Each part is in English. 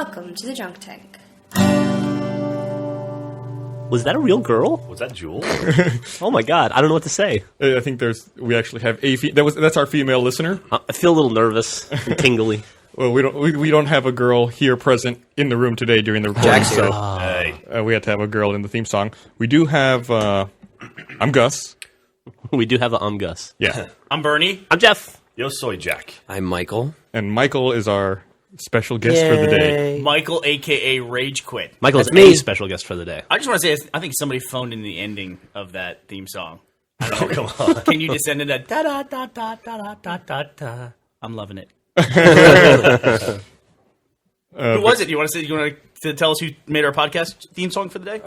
Welcome to the Junk Tank. Was that a real girl? Was that Jewel? Oh my god, I don't know what to say. I think we actually have that's our female listener. I feel a little nervous and tingly. Well, we don't have a girl here present in the room today during the recording, so we had to have a girl in the theme song. We do have. I'm Gus. We do have a Gus. Yeah, I'm Bernie. I'm Jeff. Yo, soy Jack. I'm Michael. and Michael is our special guest for the day. Michael, a.k.a. Rage Quit. Michael is That's me. a special guest for the day. I just want to say, I think somebody phoned in the ending of that theme song. Oh, come on. Can you just send it a da-da-da-da-da-da-da-da? I'm loving it. Who was it? You want to tell us who made our podcast theme song for the day?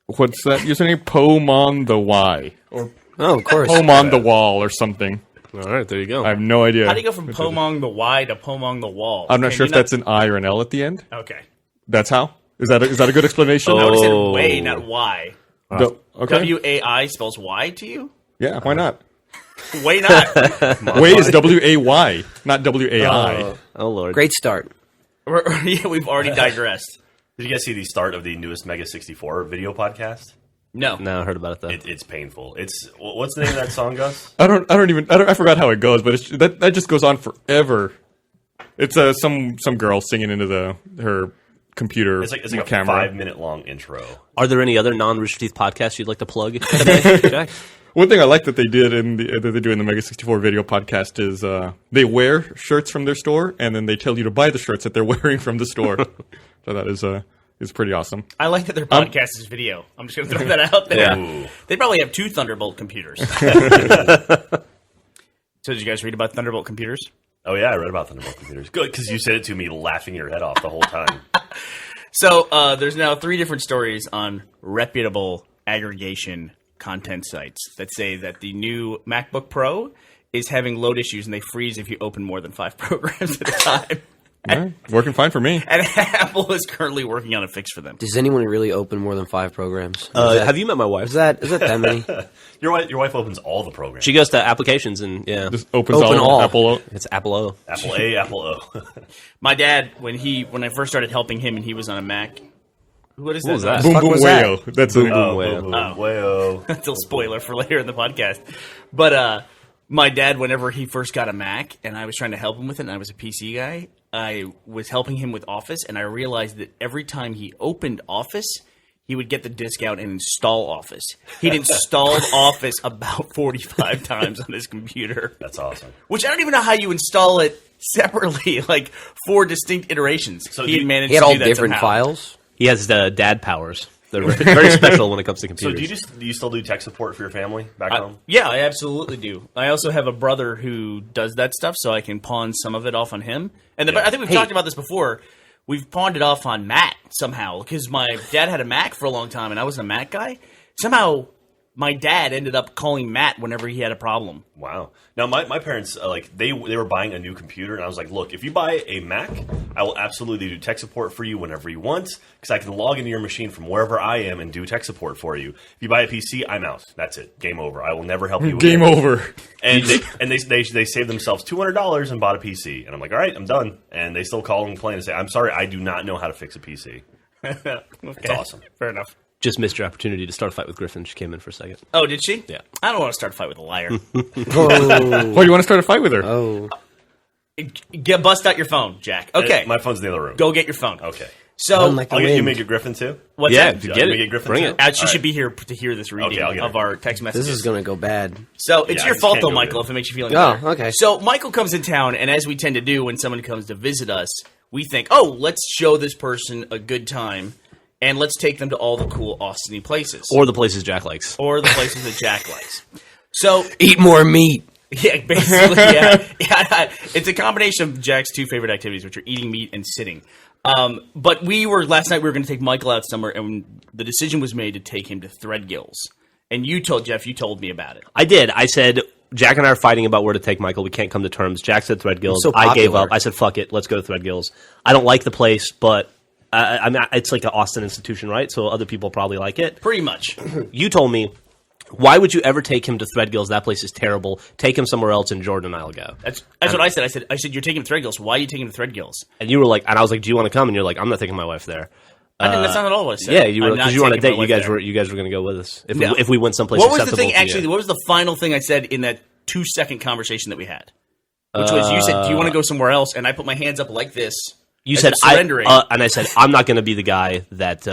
What's that username? Pomon the Y. Or Oh, of course. Pomon the Wall or something. All right, there you go. I have no idea. How do you go from Pomong the Y to Pomong the Wall? I'm not Can sure you if that's an I or an L at the end. Okay. That's how? Is that a good explanation? I would have said Oh. way, not Y. Okay. W-A-I spells Y to you? Yeah, why not? Way not. Way is W-A-Y, not W-A-I. Oh lord. Great start. Yeah, we've already digressed. Did you guys see the start of the newest Mega 64 video podcast? No. No, I heard about it though. It's painful. What's the name of that song, Gus? I forgot how it goes, but that just goes on forever. It's some girl singing into her computer It's like a camera. 5-minute long intro. Are there any other non-Rooster Teeth podcasts you'd like to plug today, Jack? One thing I like that they did that they do in the Mega 64 video podcast is they wear shirts from their store and then they tell you to buy the shirts that they're wearing from the store. So that is pretty awesome. I like that their podcast is video. I'm just going to throw that out there. Yeah. They probably have 2 Thunderbolt computers. So did you guys read about Thunderbolt computers? Oh, yeah, I read about Thunderbolt computers. Good, because you said it to me laughing your head off the whole time. So there's now 3 different stories on reputable aggregation content sites that say that the new MacBook Pro is having load issues and they freeze if you open more than 5 programs at a time. Yeah, working fine for me. And Apple is currently working on a fix for them. Does anyone really open more than 5 programs? Have you met my wife? Is that that many? Your wife opens all the programs. She goes to applications and Just opens Open all. Apple. it's Apple O. Apple A, Apple O. My dad, when I first started helping him and he was on a Mac. What is was that? that? Boom fuck boom was that? wayo. That's Boom, a, boom. Oh, Wayo. boom, boom, wayo. That's a spoiler for later in the podcast. But my dad, whenever he first got a Mac and I was trying to help him with it and I was a PC guy, I was helping him with Office and I realized that every time he opened Office, he would get the disk out and install Office. He'd installed Office about 45 times on his computer. That's awesome. Which I don't even know how you install it separately, like 4 distinct iterations. So he you- managed He had to all do that different somehow. files. He has the dad powers. They're very special when it comes to So computers. do you still do tech support for your family back home? Yeah, I absolutely do. I also have a brother who does that stuff, so I can pawn some of it off on him. And I think we've talked about this before. We've pawned it off on Matt somehow, because my dad had a Mac for a long time, and I was a Mac guy. Somehow, my dad ended up calling Matt whenever he had a problem. Wow. Now, my parents, they were buying a new computer, and I was like, look, if you buy a Mac, I will absolutely do tech support for you whenever you want, because I can log into your machine from wherever I am and do tech support for you. If you buy a PC, I'm out. That's it. Game over. I will never help you game again. over. And they saved themselves $200 and bought a PC. And I'm like, all right, I'm done. And they still call and complain and say, I'm sorry, I do not know how to fix a PC. It's awesome. Fair enough. Just missed your opportunity to start a fight with Griffin. She came in for a second. Oh, did she? Yeah. I don't want to start a fight with a liar. Why do you want to start a fight with her? Oh, Bust out your phone, Jack. Okay. My phone's in the other room. Go get your phone. Okay. So, Unlike the I'll get you wind. make it Griffin too? what's Yeah, that? if you Yeah, get let me it, get Griffin bring too. it. She should be here to hear this reading Okay, I'll get of her. our text messages. this is going to go bad. So it's Yeah, I your just fault, can't though, go Michael, with if it makes you feel Oh, better. okay. So Michael comes in town, and as we tend to do when someone comes to visit us, we think, oh, let's show this person a good time, and let's take them to all the cool Austin places. Or the places Jack likes. Or the places that Jack likes. So, Eat more meat. yeah, basically, yeah. It's a combination of Jack's 2 favorite activities, which are eating meat and sitting. But last night we were going to take Michael out somewhere, and the decision was made to take him to Threadgills. And you told me about it. I did. I said, Jack and I are fighting about where to take Michael. We can't come to terms. Jack said Threadgills. It's so I gave popular. up. I said, fuck it. Let's go to Threadgills. I don't like the place, but I mean, it's like an Austin institution, right? So other people probably like it. Pretty much. You told me, Why would you ever take him to Threadgills? That place is terrible. Take him somewhere else, and Jordan and I will go. That's what I said. I said you're taking him to Threadgills. Why are you taking him to Threadgills? And you were like, and I was like, do you want to come? And you're like, I'm not taking my wife there. That's not at all what I said. Yeah, you were I'm not because you were on a taking date. my wife You guys were going to go with us No. if we went someplace. What was the acceptable thing? to Actually, you. what was the final thing I said in that 2-second conversation that we had? Which was you said, "Do you want to go somewhere else?" And I put my hands up like this. You as said if surrendering. and I said I'm not going to be the guy that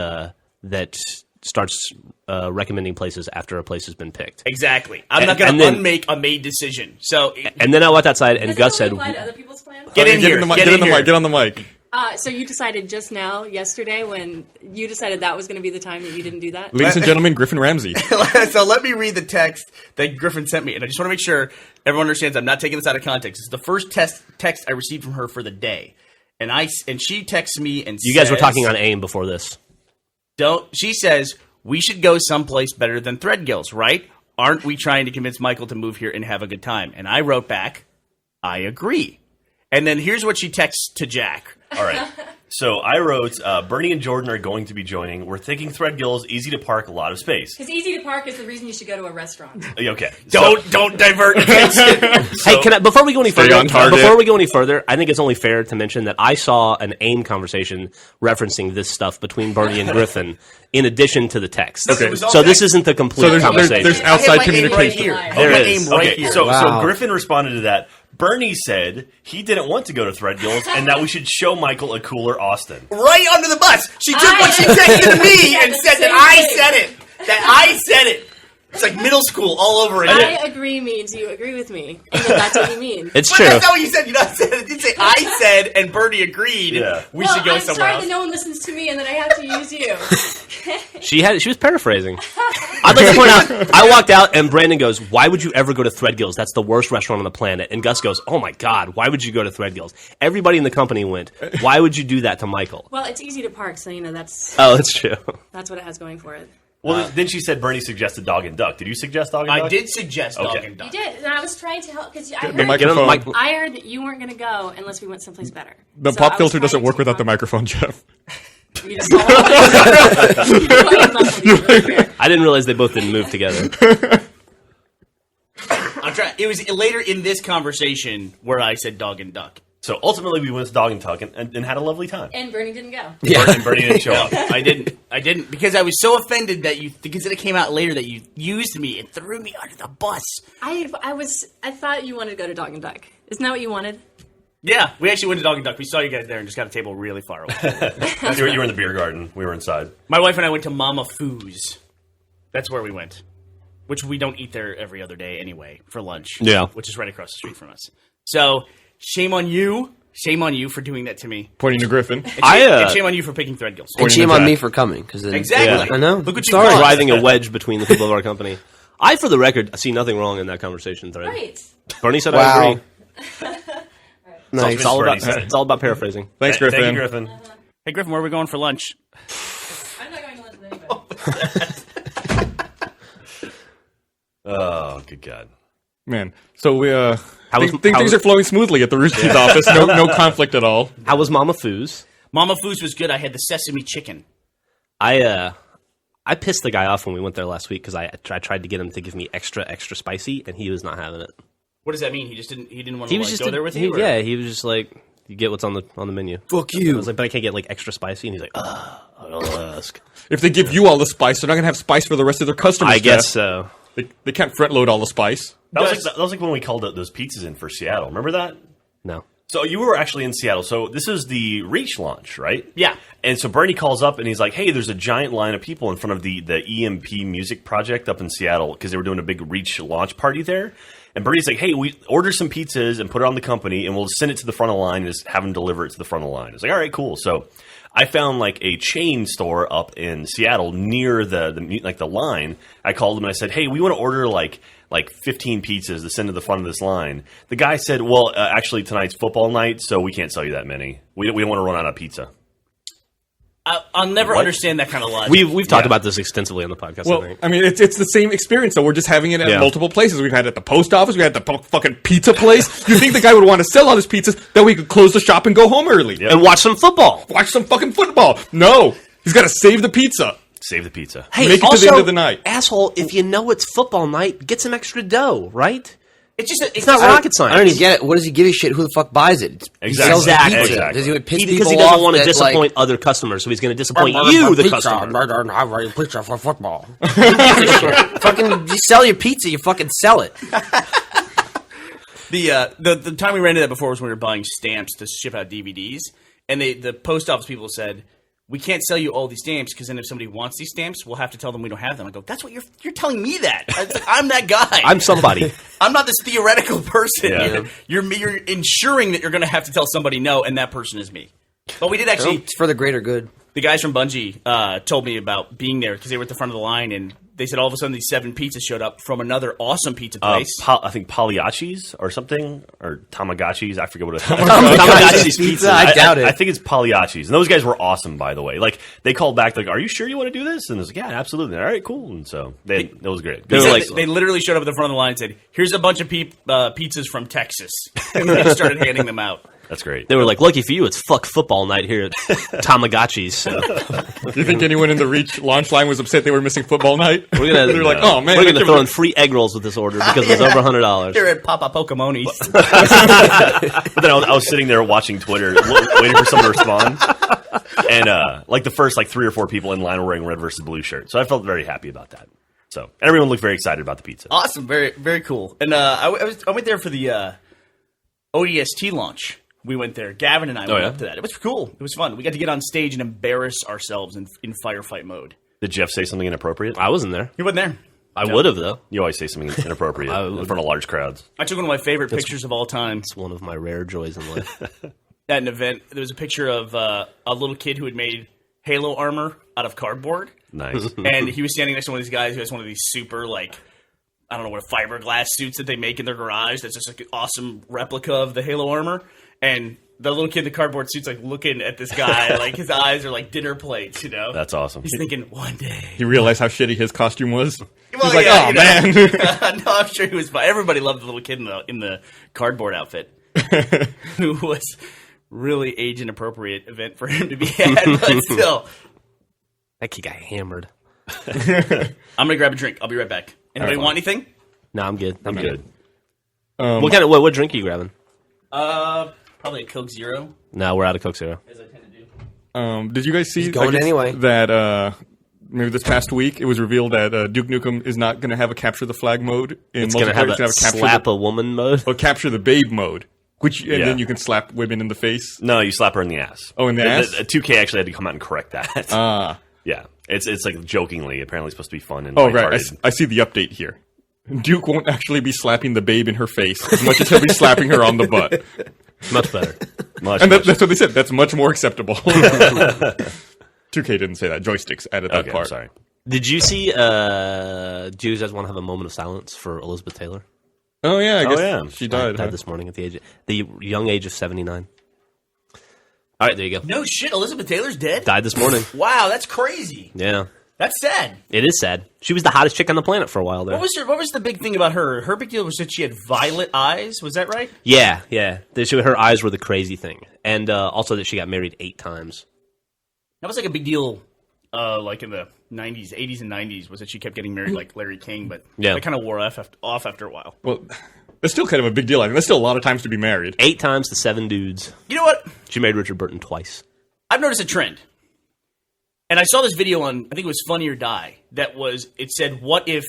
starts recommending places after a place has been picked. Exactly. I'm And- not going and to then- unmake a made decision. So And then I walked outside, and Does Gus that said, only apply to other people's plans? get in here. the mic. Get Get in on the here. mic. Get on the mic. So you decided just now, yesterday, when you decided that was going to be the time that you didn't do that? Ladies and gentlemen, Griffin Ramsey. So let me read the text that Griffin sent me, and I just want to make sure everyone understands I'm not taking this out of context. It's the first text I received from her for the day, and she texts me and "You guys were says, talking on AIM before this." She says we should go someplace better than Threadgills, right? Aren't we trying to convince Michael to move here and have a good time? And I wrote back, I agree. And then here's what she texts to Jack. All right. So I wrote, Bernie and Jordan are going to be joining. We're thinking Threadgills, easy to park, a lot of space. Because easy to park is the reason you should go to a restaurant. Okay. Don't divert attention. Hey, can I, before we go any further? on target. Before we go any further, I think it's only fair to mention that I saw an AIM conversation referencing this stuff between Bernie and Griffin, in addition to the text. Okay. It was all So this text. isn't the complete So there's conversation. there's I have outside my aim right communication. here. There I have my is. aim right Okay, here. so Wow. Griffin responded to that. Bernie said he didn't want to go to Threadgills and that we should show Michael a cooler Austin. Right under the bus. She took what she texted to me and said that I said it. That I said it. It's like middle school all over again. I agree means you agree with me. And that's what you mean. It's But true. that's not what you said. You know, it did say I said and Bernie agreed. Yeah. We should go I'm somewhere sorry else. that no one listens to me and then I have to use you. She was paraphrasing. I'd like to point out, I walked out and Brandon goes, "Why would you ever go to Threadgills? That's the worst restaurant on the planet." And Gus goes, "Oh my God, why would you go to Threadgills?" Everybody in the company went, "Why would you do that to Michael?" Well, it's easy to park, so that's Oh, that's true. what it has going for it. Well, then she said Bernie suggested Dog and Duck. Did you suggest Dog and Duck? I did suggest Dog Okay. and Duck. You did, and I was trying to help because I The heard, microphone. I heard that you weren't going to go unless we went someplace better. The So pop I was filter doesn't trying work to without the talk- microphone, Jeff. You just I didn't realize they both didn't move together. I'm trying. It was later in this conversation where I said Dog and Duck. So ultimately, we went to Dog and Duck and had a lovely time. And Bernie didn't go. And Bernie didn't show up. I didn't because I was so offended because it came out later that you used me and threw me under the bus. I thought you wanted to go to Dog and Duck. Isn't that what you wanted? Yeah, we actually went to Dog and Duck. We saw you guys there and just got a table really far away. You were in the beer garden. We were inside. My wife and I went to Mama Foo's. That's where we went. Which we don't eat there every other day anyway for lunch. Yeah. Which is right across the street from us. So, shame on you. Shame on you for doing that to me. Pointing to Griffin. And shame on you for picking Threadgills. And shame on me for coming. Cause then, Exactly. I know. Look what you Sorry. caused. Driving a wedge between the people of our company. I, for the record, see nothing wrong in that conversation thread. Right. Bernie said I Wow. agree. Nice. It's all Bernie about said. it's all about paraphrasing. Thanks, Thank Griffin. you, Griffin. Hey, Griffin, where are we going for lunch? I'm not going to lunch with anybody. Oh, good God. Man, so we was- things are flowing smoothly at the Rooster Teeth office. No conflict at all. How was Mama Foo's? Mama Foo's was good. I had the sesame chicken. I pissed the guy off when we went there last week because I tried to get him to give me extra spicy, and he was not having it. What does that mean? He didn't want He to was just go there with you? or- Yeah, he was just like, "You get what's on the menu." Fuck I you. was like, "But I can't get like extra spicy," and he's like, "I don't ask." If they give you all the spice, they're not gonna have spice for the rest of their customers. I guess Jeff. so. They can't front load all the spice. That was like when we called those pizzas in for Seattle. Remember that? No. So you were actually in Seattle. So this is the Reach launch, right? Yeah. And so Bernie calls up and he's like, "Hey, there's a giant line of people in front of the EMP Music Project up in Seattle because they were doing a big Reach launch party there." And Bernie's like, "Hey, we order some pizzas and put it on the company, and we'll send it to the front of the line and just have them deliver it to the front of the line." It's like, "All right, cool." So I found like a chain store up in Seattle near the line. I called them and I said, "Hey, we want to order like 15 pizzas to send to the front of this line." The guy said, "Well, actually tonight's football night, so we can't sell you that many. We don't want to run out of pizza." I'll never What? understand that kind of logic. We've talked Yeah. about this extensively on the podcast. I Well, think. I mean, it's the same experience. So we're just having it at Yeah. multiple places. We've had it at the post office. We had it at the fucking pizza place. You think the guy would want to sell all his pizzas that we could close the shop and go home early? And watch some football. Watch some fucking football. No, he's got to save the pizza. Save the pizza. Hey, Make it to also, the end of the night. asshole, if you know it's football night, get some extra dough, right? It's just It's not rocket science. I don't even get it. What does he give a shit? Who the fuck buys it? He sells Exactly. pizza. Exactly. Does he piss Because people he doesn't off want to that, disappoint other customers, so he's going to disappoint like, you, the pizza, customer. Pizza for football. Fucking, you sell your pizza, you fucking sell it. The time we ran into that before was when we were buying stamps to ship out DVDs, and the post office people said, we can't sell you all these stamps because then if somebody wants these stamps, we'll have to tell them we don't have them. I go, that's what you're telling me that. I'm that guy. I'm somebody. I'm not this theoretical person. Yeah. You're ensuring that you're going to have to tell somebody no, and that person is me. But we did actually. It's for the greater good. The guys from Bungie told me about being there because they were at the front of the line, and they said all of a sudden these 7 pizzas showed up from another awesome pizza place. I think Pagliacci's or something, or Tamagotchi's. I forget what it is. Tamagotchi's pizza? I doubt it. I think it's Pagliacci's. And those guys were awesome, by the way. Like, they called back, like, are you sure you want to do this? And I was like, yeah, absolutely. All right, cool. And so that was great. They were like- They literally showed up at the front of the line and said, here's a bunch of pizzas from Texas. And they started handing them out. That's great. They were like, lucky for you, it's fuck football night here at Tamagotchi's. So Do you think anyone in the Reach launch line was upset they were missing football night? we're gonna, They're like, oh man, we're I going to can't throw in believe- free egg rolls with this order because it was over $100. They're at Papa Pokemoni's. But then I was sitting there watching Twitter, waiting for someone to respond. And like the first 3 or 4 people in line were wearing red versus blue shirts. So I felt very happy about that. So everyone looked very excited about the pizza. Awesome. Very, very cool. And I went there for the ODST launch. We went there. Gavin and I went yeah? up to that. It was cool. It was fun. We got to get on stage and embarrass ourselves in firefight mode. Did Jeff say something inappropriate? I wasn't there. He wasn't there. I would have, though. You always say something inappropriate in front of large crowds. I took one of my favorite pictures of all time It's one of my rare joys in life. at an event. There was a picture of a little kid who had made Halo armor out of cardboard. Nice. And he was standing next to one of these guys who has one of these super, I don't know what, fiberglass suits that they make in their garage. That's just an awesome replica of the Halo armor. And the little kid in the cardboard suit's looking at this guy, his eyes are dinner plates, you know? That's awesome. He's thinking, one day. He realized how shitty his costume was. Well, He's like, yeah, oh you know. man. No, I'm sure he was fine. Everybody loved the little kid in the cardboard outfit. Who was really age inappropriate event for him to be at, but still. That kid got hammered. I'm gonna grab a drink. I'll be right back. Anybody want anything? No, I'm good. I'm good. What drink are you grabbing? Probably a Coke Zero, No, we're out of Coke Zero. as I tend to do. Did you guys see going I guess, anyway. that maybe this past week it was revealed that Duke Nukem is not going to have a capture the flag mode in It's going to multiplayer. have a capture slap a woman mode. or capture the babe mode, and Yeah. then you can slap women in the face. No, you slap her in the ass. Oh, in the ass? 2K actually had to come out and correct that. Ah. Yeah. It's jokingly apparently supposed to be fun and Oh, right. lighthearted. I see the update here. Duke won't actually be slapping the babe in her face as much as he'll be slapping her on the butt. Much better. Much, And much- that's what they said. That's much more acceptable. 2K didn't say that. Joysticks added that okay, part. I'm sorry. Did you see, do you guys want to have a moment of silence for Elizabeth Taylor? Oh, yeah. I guess yeah. she died. Died this morning at the young age of 79. All right, there you go. No shit, Elizabeth Taylor's dead? Died this morning. Wow, that's crazy. Yeah. That's sad. It is sad. She was the hottest chick on the planet for a while there. What was the big thing about her? Her big deal was that she had violet eyes. Was that right? Yeah. Her eyes were the crazy thing. And also that she got married 8 times. That was a big deal, in the 90s, 80s and 90s, was that she kept getting married like Larry King, but Yeah. that kind of wore off after a while. Well, it's still kind of a big deal. I mean, that's still a lot of times to be married. 8 times to 7 dudes. You know what? She married Richard Burton twice. I've noticed a trend. And I saw this video on, I think it was Funny or Die, it said, what if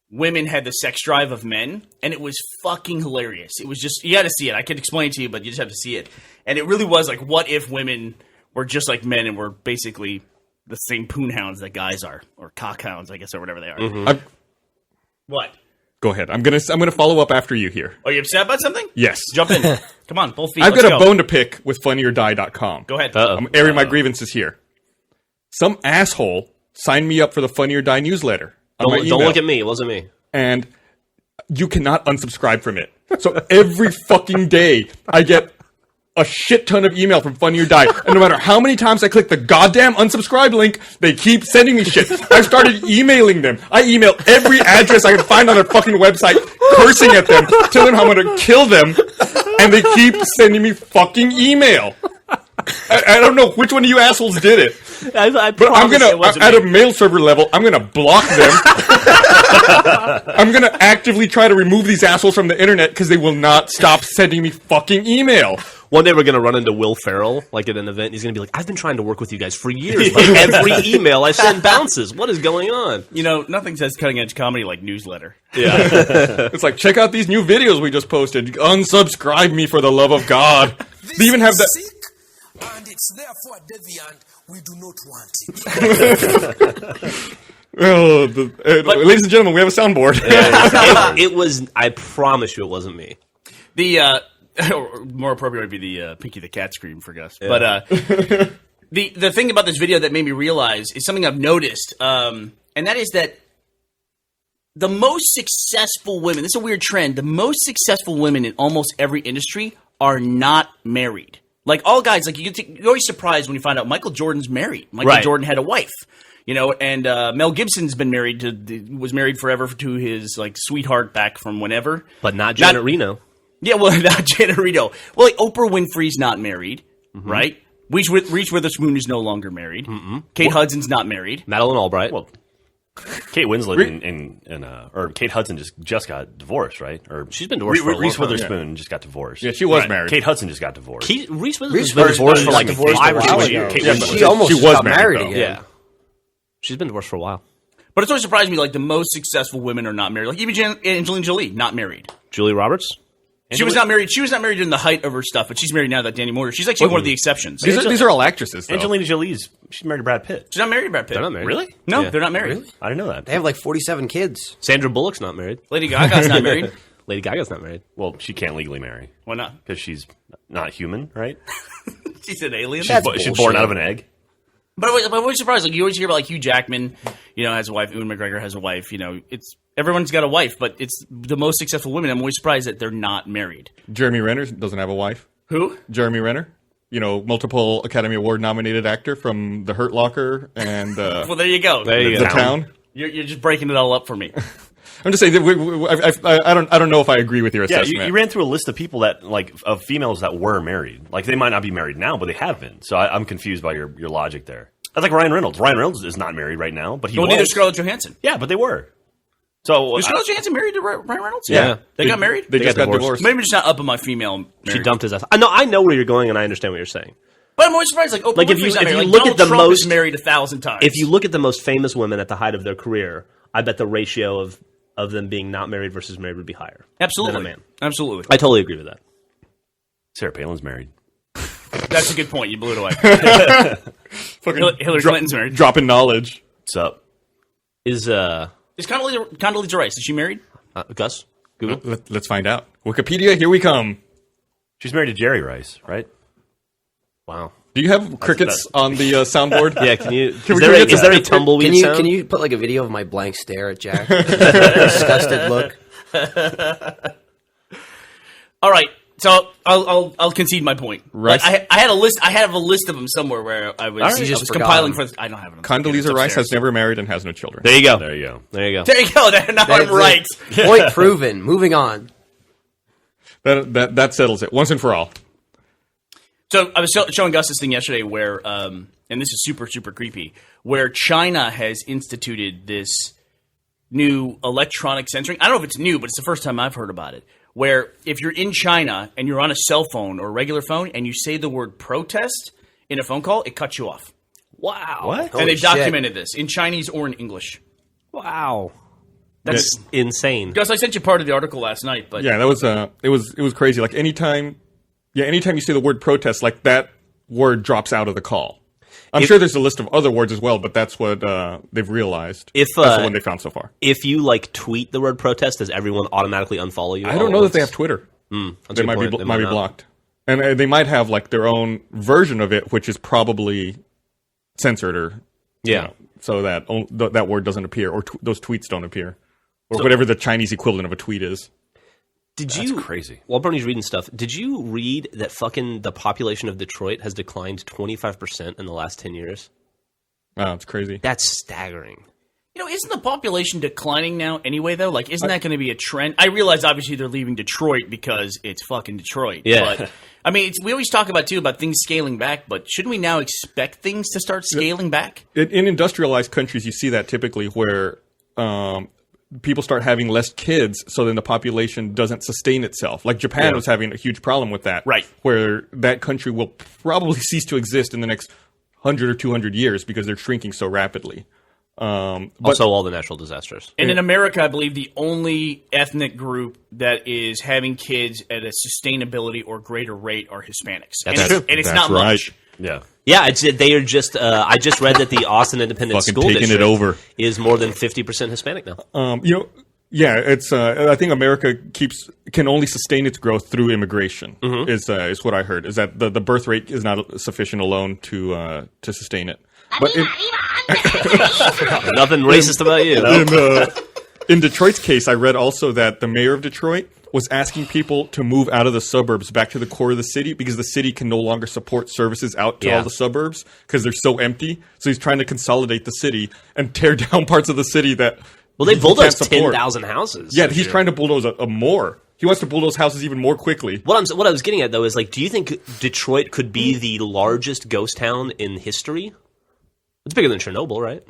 women had the sex drive of men? And it was fucking hilarious. It was just, you had to see it. I could explain it to you, but you just have to see it. And it really was what if women were just like men and were basically the same poonhounds that guys are, or cockhounds, I guess, or whatever they are. Mm-hmm. What? Go ahead. I'm gonna follow up after you here. Are you upset about something? Yes. Jump in. Come on, both feet. I've Let's got a go. bone to pick with funnyordie.com. Go ahead. Uh-oh. I'm airing my grievances here. Some asshole signed me up for the Funny or Die newsletter on my Don't email, look at me. It wasn't me. and you cannot unsubscribe from it. So every fucking day, I get a shit ton of email from Funny or Die, and no matter how many times I click the goddamn unsubscribe link, they keep sending me shit. I've started emailing them. I email every address I can find on their fucking website, cursing at them, telling them I'm gonna kill them, and they keep sending me fucking email. I don't know which one of you assholes did it. I But I'm promise it wasn't at me. a mail server level, I'm gonna block them. I'm gonna actively try to remove these assholes from the internet because they will not stop sending me fucking email. One day we're going to run into Will Ferrell, like at an event. He's going to be like, I've been trying to work with you guys for years, but every email I send bounces. What is going on? You know, nothing says cutting edge comedy like newsletter. It's like, check out these new videos we just posted. Unsubscribe me for the love of God. They even have that. Sick, and it's therefore deviant. We do not want it. Oh, ladies and gentlemen, we have a soundboard. It was, I promise you it wasn't me. The or more appropriate would be the Pinky the Cat scream for Gus. But the thing about this video that made me realize is something I've noticed, and that is that the most successful women, this is a weird trend, the most successful women in almost every industry are not married. Like all guys, like you're always surprised when you find out Michael Jordan's married. Michael Right. Jordan had a wife. You know, and Mel Gibson's been was married forever to his like sweetheart back from whenever. But not Janet Reno. Yeah, well, not Janet Reno. Well, like, Oprah Winfrey's not married, right? Reese Witherspoon is no longer married. Kate Hudson's not married. Madeleine Albright. Well, Kate Winslet or Kate Hudson just got divorced, right? Or She's been divorced for a long Reese time. Witherspoon just got divorced. Yeah, she was married. Kate Hudson just got divorced. Reese Witherspoon's Reese been divorced for Witherspoon like got divorced 5 or a 6 while years. ago. Yeah, She but almost she was got married, married though. again. Yeah. She's been divorced for a while. But it's always surprised me, like, the most successful women are not married. Like, even Angelina Jolie, not married. Julie Roberts? She was not married. She was not married in the height of her stuff, but she's married now that Danny Moore. She's actually one of the exceptions. These are all actresses, though. Angelina Jolie's she's married to Brad Pitt. She's not married to Brad Pitt. They're not married. Really? No, Yeah. they're not married. Really? I didn't know that. They have like 47 kids. Sandra Bullock's not married. Lady Gaga's not married. Lady Gaga's not married. Well, she can't legally marry Why not? because she's not human, right? She's an alien. That's She's born bullshit. out of an egg. But I'm always surprised. Like you always hear about like Hugh Jackman, you know, has a wife. Ewan McGregor has a wife. You know, it's everyone's got a wife, but it's the most successful women. I'm always surprised that they're not married. Jeremy Renner doesn't have a wife. Who? Jeremy Renner, you know, multiple Academy Award nominated actor from The Hurt Locker and Well, there you go. There you The go. Town. You're just breaking it all up for me. I'm just saying that I don't know if I agree with your Yeah, assessment. you ran through a list of people that like of females that were married. Like they might not be married now, but they have been. So I'm confused by your logic there. That's like Ryan Reynolds. Ryan Reynolds is not married right now, but he Well, was. neither Scarlett Johansson. Yeah, but they were. So Was Scarlett Johansson married to Ryan Reynolds? Yeah. They got married? They just got got divorced. divorced. Maybe just not up in my female She marriage. dumped his ass. I know where you're going, and I understand what you're saying. But I'm always surprised. Like, Oprah Like, if Winfrey's you- not if married. you Like, look Donald at the Trump is most- married 1,000 times. If you look at the most famous women at the height of their career, I bet the ratio of them being not married versus married would be higher. absolutely, than a man. absolutely, I totally agree with that. Sarah Palin's married. that's a good point. You blew it away. Fucking Hillary Clinton's married. dropping knowledge. What's up? Is Is Condoleezza Rice? Is she married? Gus? Google? Let's find out. Wikipedia, here we come. She's married to Jerry Rice, right? Wow. Do you have crickets on the soundboard? Yeah, can you? we Is get there a tumbleweed sound? Can you put like a video of my blank stare at Jack? Disgusted look. All right, so I'll concede my point. Rice- Like, I had a list. I have a list of them somewhere where I was, You I just was forgot compiling them. for. I don't have them. Condoleezza It's Rice upstairs. has never married and has no children. There you go. There you go. There you go. There you go. Now I'm right. Point proven. Moving on. That settles it once and for all. So I was showing Gus this thing yesterday where, and this is super, super creepy, where China has instituted this new electronic censoring. I don't know if it's new, but it's the first time I've heard about it. Where if you're in China and you're on a cell phone or a regular phone and you say the word protest in a phone call, it cuts you off. Wow. What? And they've shit. documented this in Chinese or in English. Wow. That's insane. Gus, I sent you part of the article last night, but Yeah, that was it was crazy. Like anytime you say the word protest, like that word drops out of the call. I'm sure there's a list of other words as well, but that's what they've realized. If, That's the one they found so far. If you like tweet the word protest, does everyone automatically unfollow you? I don't know that they have Twitter. That's They a might good be point. might be not. blocked, and they might have like their own version of it, which is probably censored or Yeah. so that that word doesn't appear or those tweets don't appear or whatever the Chinese equivalent of a tweet is. Did you? crazy. While Bernie's reading stuff, did you read that fucking the population of Detroit has declined 25% in the last 10 years? Wow, it's crazy. That's staggering. Isn't the population declining now anyway, though? Like, isn't that going to be a trend? I realize, obviously, they're leaving Detroit because it's fucking Detroit. Yeah. But, I mean, we always talk about things scaling back, but shouldn't we now expect things to start scaling back? In industrialized countries, you see that typically where people start having less kids, so then the population doesn't sustain itself. Like Japan was having a huge problem with that. Right. Where that country will probably cease to exist in the next 100 or 200 years because they're shrinking so rapidly. But Also, all the natural disasters. And in America, I believe the only ethnic group that is having kids at a sustainability or greater rate are Hispanics. That's true. And it's That's not right. much. Yeah. Yeah, they are just. I just read that the Austin Independent Fucking School taking District it over. is more than 50% Hispanic now. Yeah, it's. I think America can only sustain its growth through immigration. Is what I heard. Is that the birth rate is not sufficient alone to sustain it. But Nothing racist about you. in Detroit's case, I read also that the mayor of Detroit was asking people to move out of the suburbs back to the core of the city because the city can no longer support services out to all the suburbs because they're so empty. So he's trying to consolidate the city and tear down parts of the city that. Well, they he bulldozed can't support. 10,000 houses. Yeah, he's trying to bulldoze a more. He wants to bulldoze houses even more quickly. What I was getting at though is like, do you think Detroit could be the largest ghost town in history? It's bigger than Chernobyl, right?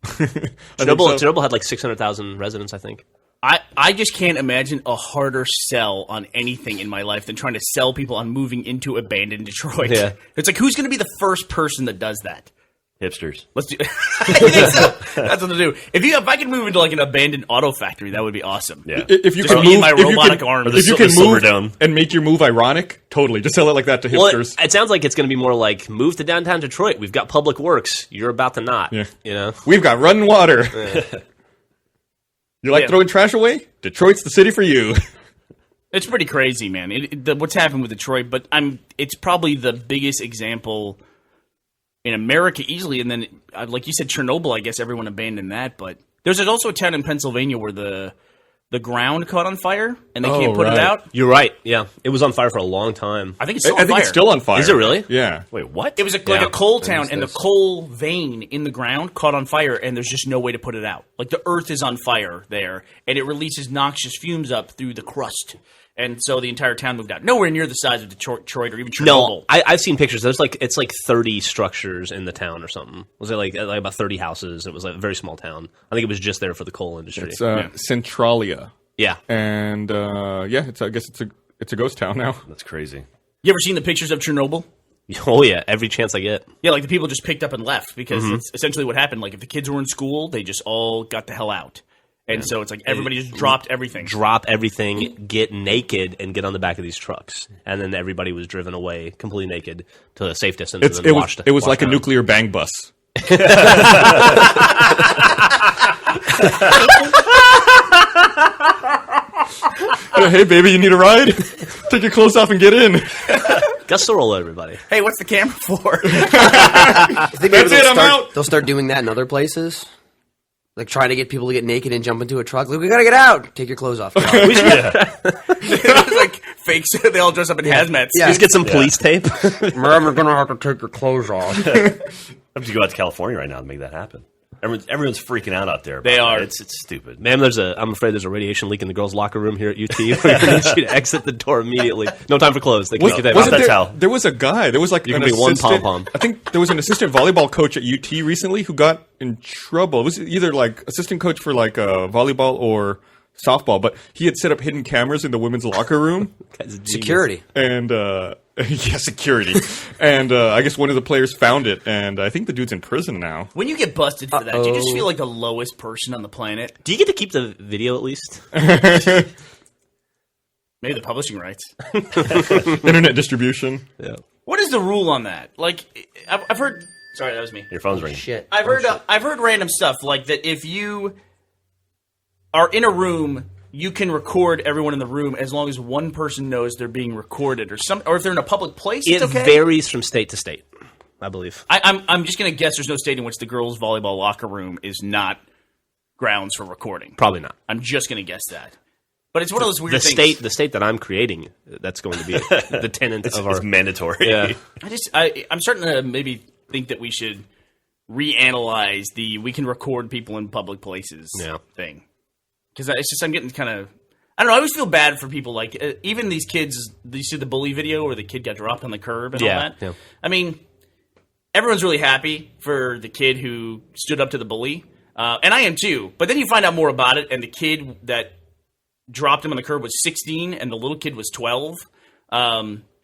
Chernobyl had like 600,000 residents, I think. I just can't imagine a harder sell on anything in my life than trying to sell people on moving into abandoned Detroit. Yeah. It's like, who's going to be the first person that does that? Hipsters. Let's do. I think so. That's what to do. If I could move into like an abandoned auto factory, that would be awesome. Yeah. If you Just can me move, and my if you robotic can- arms. if you The can move Silverdome. and make your move ironic, totally. Just sell it like that to Well, hipsters. it sounds like it's going to be more like move to downtown Detroit. We've got public works. You're about to not. Yeah. You know. We've got running water. You like Yeah. throwing trash away? Detroit's the city for you. It's pretty crazy, man. What's happened with Detroit, but it's probably the biggest example in America easily. And then, like you said, Chernobyl, I guess everyone abandoned that. But there's also a town in Pennsylvania where the ground caught on fire and they can't put it right. out. You're right. Yeah, it was on fire for a long time. I think it's still I on think fire. it's still on fire. Is it really? Yeah. Wait, what? It was like Yeah. a coal town, and the coal vein in the ground caught on fire, and there's just no way to put it out. Like, the earth is on fire there, and it releases noxious fumes up through the crust. And so the entire town moved out. Nowhere near the size of Detroit or even Chernobyl. No, I've seen pictures. It's like 30 structures in the town or something. Was it like about 30 houses? It was like a very small town. I think it was just there for the coal industry. It's Centralia. Yeah. And I guess it's a ghost town now. That's crazy. You ever seen the pictures of Chernobyl? Oh yeah, every chance I get. Yeah, like the people just picked up and left because it's essentially what happened. Like if the kids were in school, they just all got the hell out. And so it's like everybody just dropped everything. Drop everything, get naked, and get on the back of these trucks. And then everybody was driven away completely naked to a safe distance. And then It was like a out. nuclear bang bus. Hey, baby, you need a ride? Take your clothes off and get in. Gus Sorolo, everybody. Hey, what's the camera for? I think maybe That's it, I'm out. they'll start doing that in other places. Like trying to get people to get naked and jump into a truck. Like, we gotta get out. Take your clothes off. It's like fakes. They all dress up in hazmat. Yeah. Just get some police tape. We're gonna have to take your clothes off. I have to go out to California right now to make that happen. Everyone's freaking out there. They are. It's stupid. Ma'am, I'm afraid there's a radiation leak in the girls' locker room here at UT. We're going to need you to exit the door immediately. No time for clothes. They can't get that. Wasn't That's there, how. there was a guy. There was like You an can be one assistant. pom-pom. I think there was an assistant volleyball coach at UT recently who got in trouble. It was either like assistant coach for like volleyball or softball, but he had set up hidden cameras in the women's locker room. Security. And yeah, security. And I guess one of the players found it, and I think the dude's in prison now. When you get busted for that, you just feel like the lowest person on the planet. Do you get to keep the video at least? Maybe the publishing rights. Internet distribution. Yeah. What is the rule on that? Like, I've heard. Sorry, that was me. Your phone's ringing. Shit. I've heard random stuff like that. If you are in a room, you can record everyone in the room as long as one person knows they're being recorded, or if they're in a public place, It it's okay. varies from state to state, I believe. I'm just gonna guess there's no state in which the girls' volleyball locker room is not grounds for recording. Probably not. I'm just gonna guess that. But it's one of those weird things. The state that I'm creating, that's going to be the tenant of our. It's mandatory. Yeah. I'm starting to maybe think that we should reanalyze the we can record people in public places thing. Because it's just, I'm getting kind of, I don't know, I always feel bad for people like, even these kids, you see the bully video where the kid got dropped on the curb and all that? Yeah. I mean, everyone's really happy for the kid who stood up to the bully. And I am too. But then you find out more about it, and the kid that dropped him on the curb was 16, and the little kid was 12.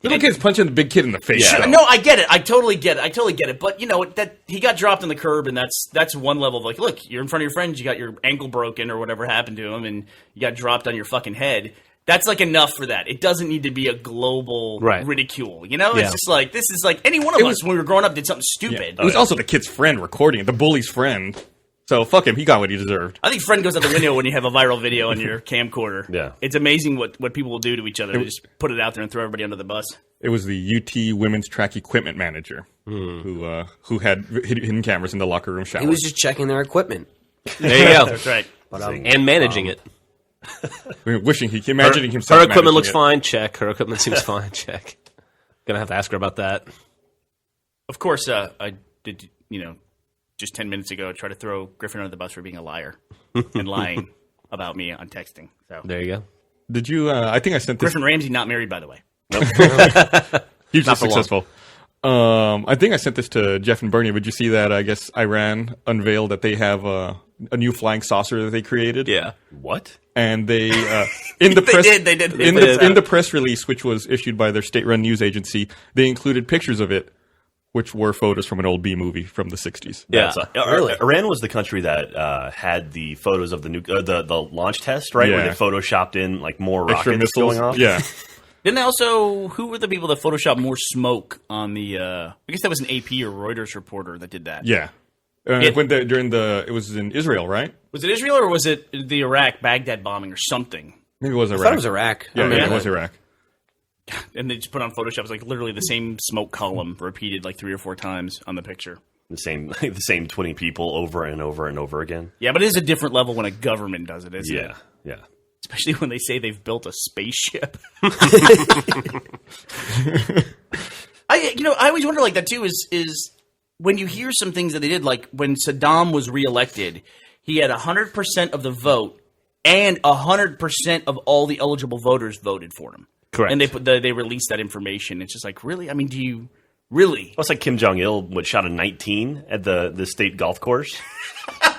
Little kid's punching the big kid in the face. Yeah. though. No, I get it. I totally get it. But you know that he got dropped on the curb, and that's one level of like, look, you're in front of your friends, you got your ankle broken or whatever happened to him, and you got dropped on your fucking head. That's like enough for that. It doesn't need to be a global ridicule. You know, it's just like this is like any one of us when we were growing up did something stupid. It was also the kid's friend recording it, the bully's friend. So fuck him. He got what he deserved. I think friend goes out the window when you have a viral video on your camcorder. Yeah. It's amazing what people will do to each other. They just put it out there and throw everybody under the bus. It was the UT women's track equipment manager who had hidden cameras in the locker room shower. He was just checking their equipment. There you go. That's right. But, And managing it. imagining himself. Her equipment managing looks it. fine. Check. Her equipment seems fine. Check. Gonna have to ask her about that. Of course, I did, just 10 minutes ago, try to throw Griffin under the bus for being a liar and lying about me on texting. So There you go. Did you? I think I sent this. Griffin Ramsey not married, by the way. Hugely Not for long. successful. I think I sent this to Jeff and Bernie. Would you see that? I guess Iran unveiled that they have a new flying saucer that they created. Yeah. What? And they in the press They did. in the press release, which was issued by their state-run news agency, they included pictures of it, which were photos from an old B movie from the '60s. Yeah. Iran was the country that had the photos of the the launch test, right? Yeah. Where they photoshopped in like more Extra rockets missiles. going off. Yeah. Didn't they also, who were the people that photoshopped more smoke on the, I guess that was an AP or Reuters reporter that did that. Yeah. It was in Israel, right? Was it Israel or was it the Iraq Baghdad bombing or something? Maybe it was Iraq. I thought it was Iraq. Yeah, I it was Iraq. And they just put on Photoshop. It was like literally the same smoke column repeated like 3 or 4 times on the picture. The same 20 people over and over and over again. Yeah, but it is a different level when a government does it, isn't it? Yeah. Especially when they say they've built a spaceship. I always wonder like that too. Is when you hear some things that they did, like when Saddam was reelected, he had 100% of the vote, and 100% of all the eligible voters voted for him. Correct. And they released that information. It's just like, really? I mean, do you really? Well, it's like Kim Jong Il shot a 19 at the state golf course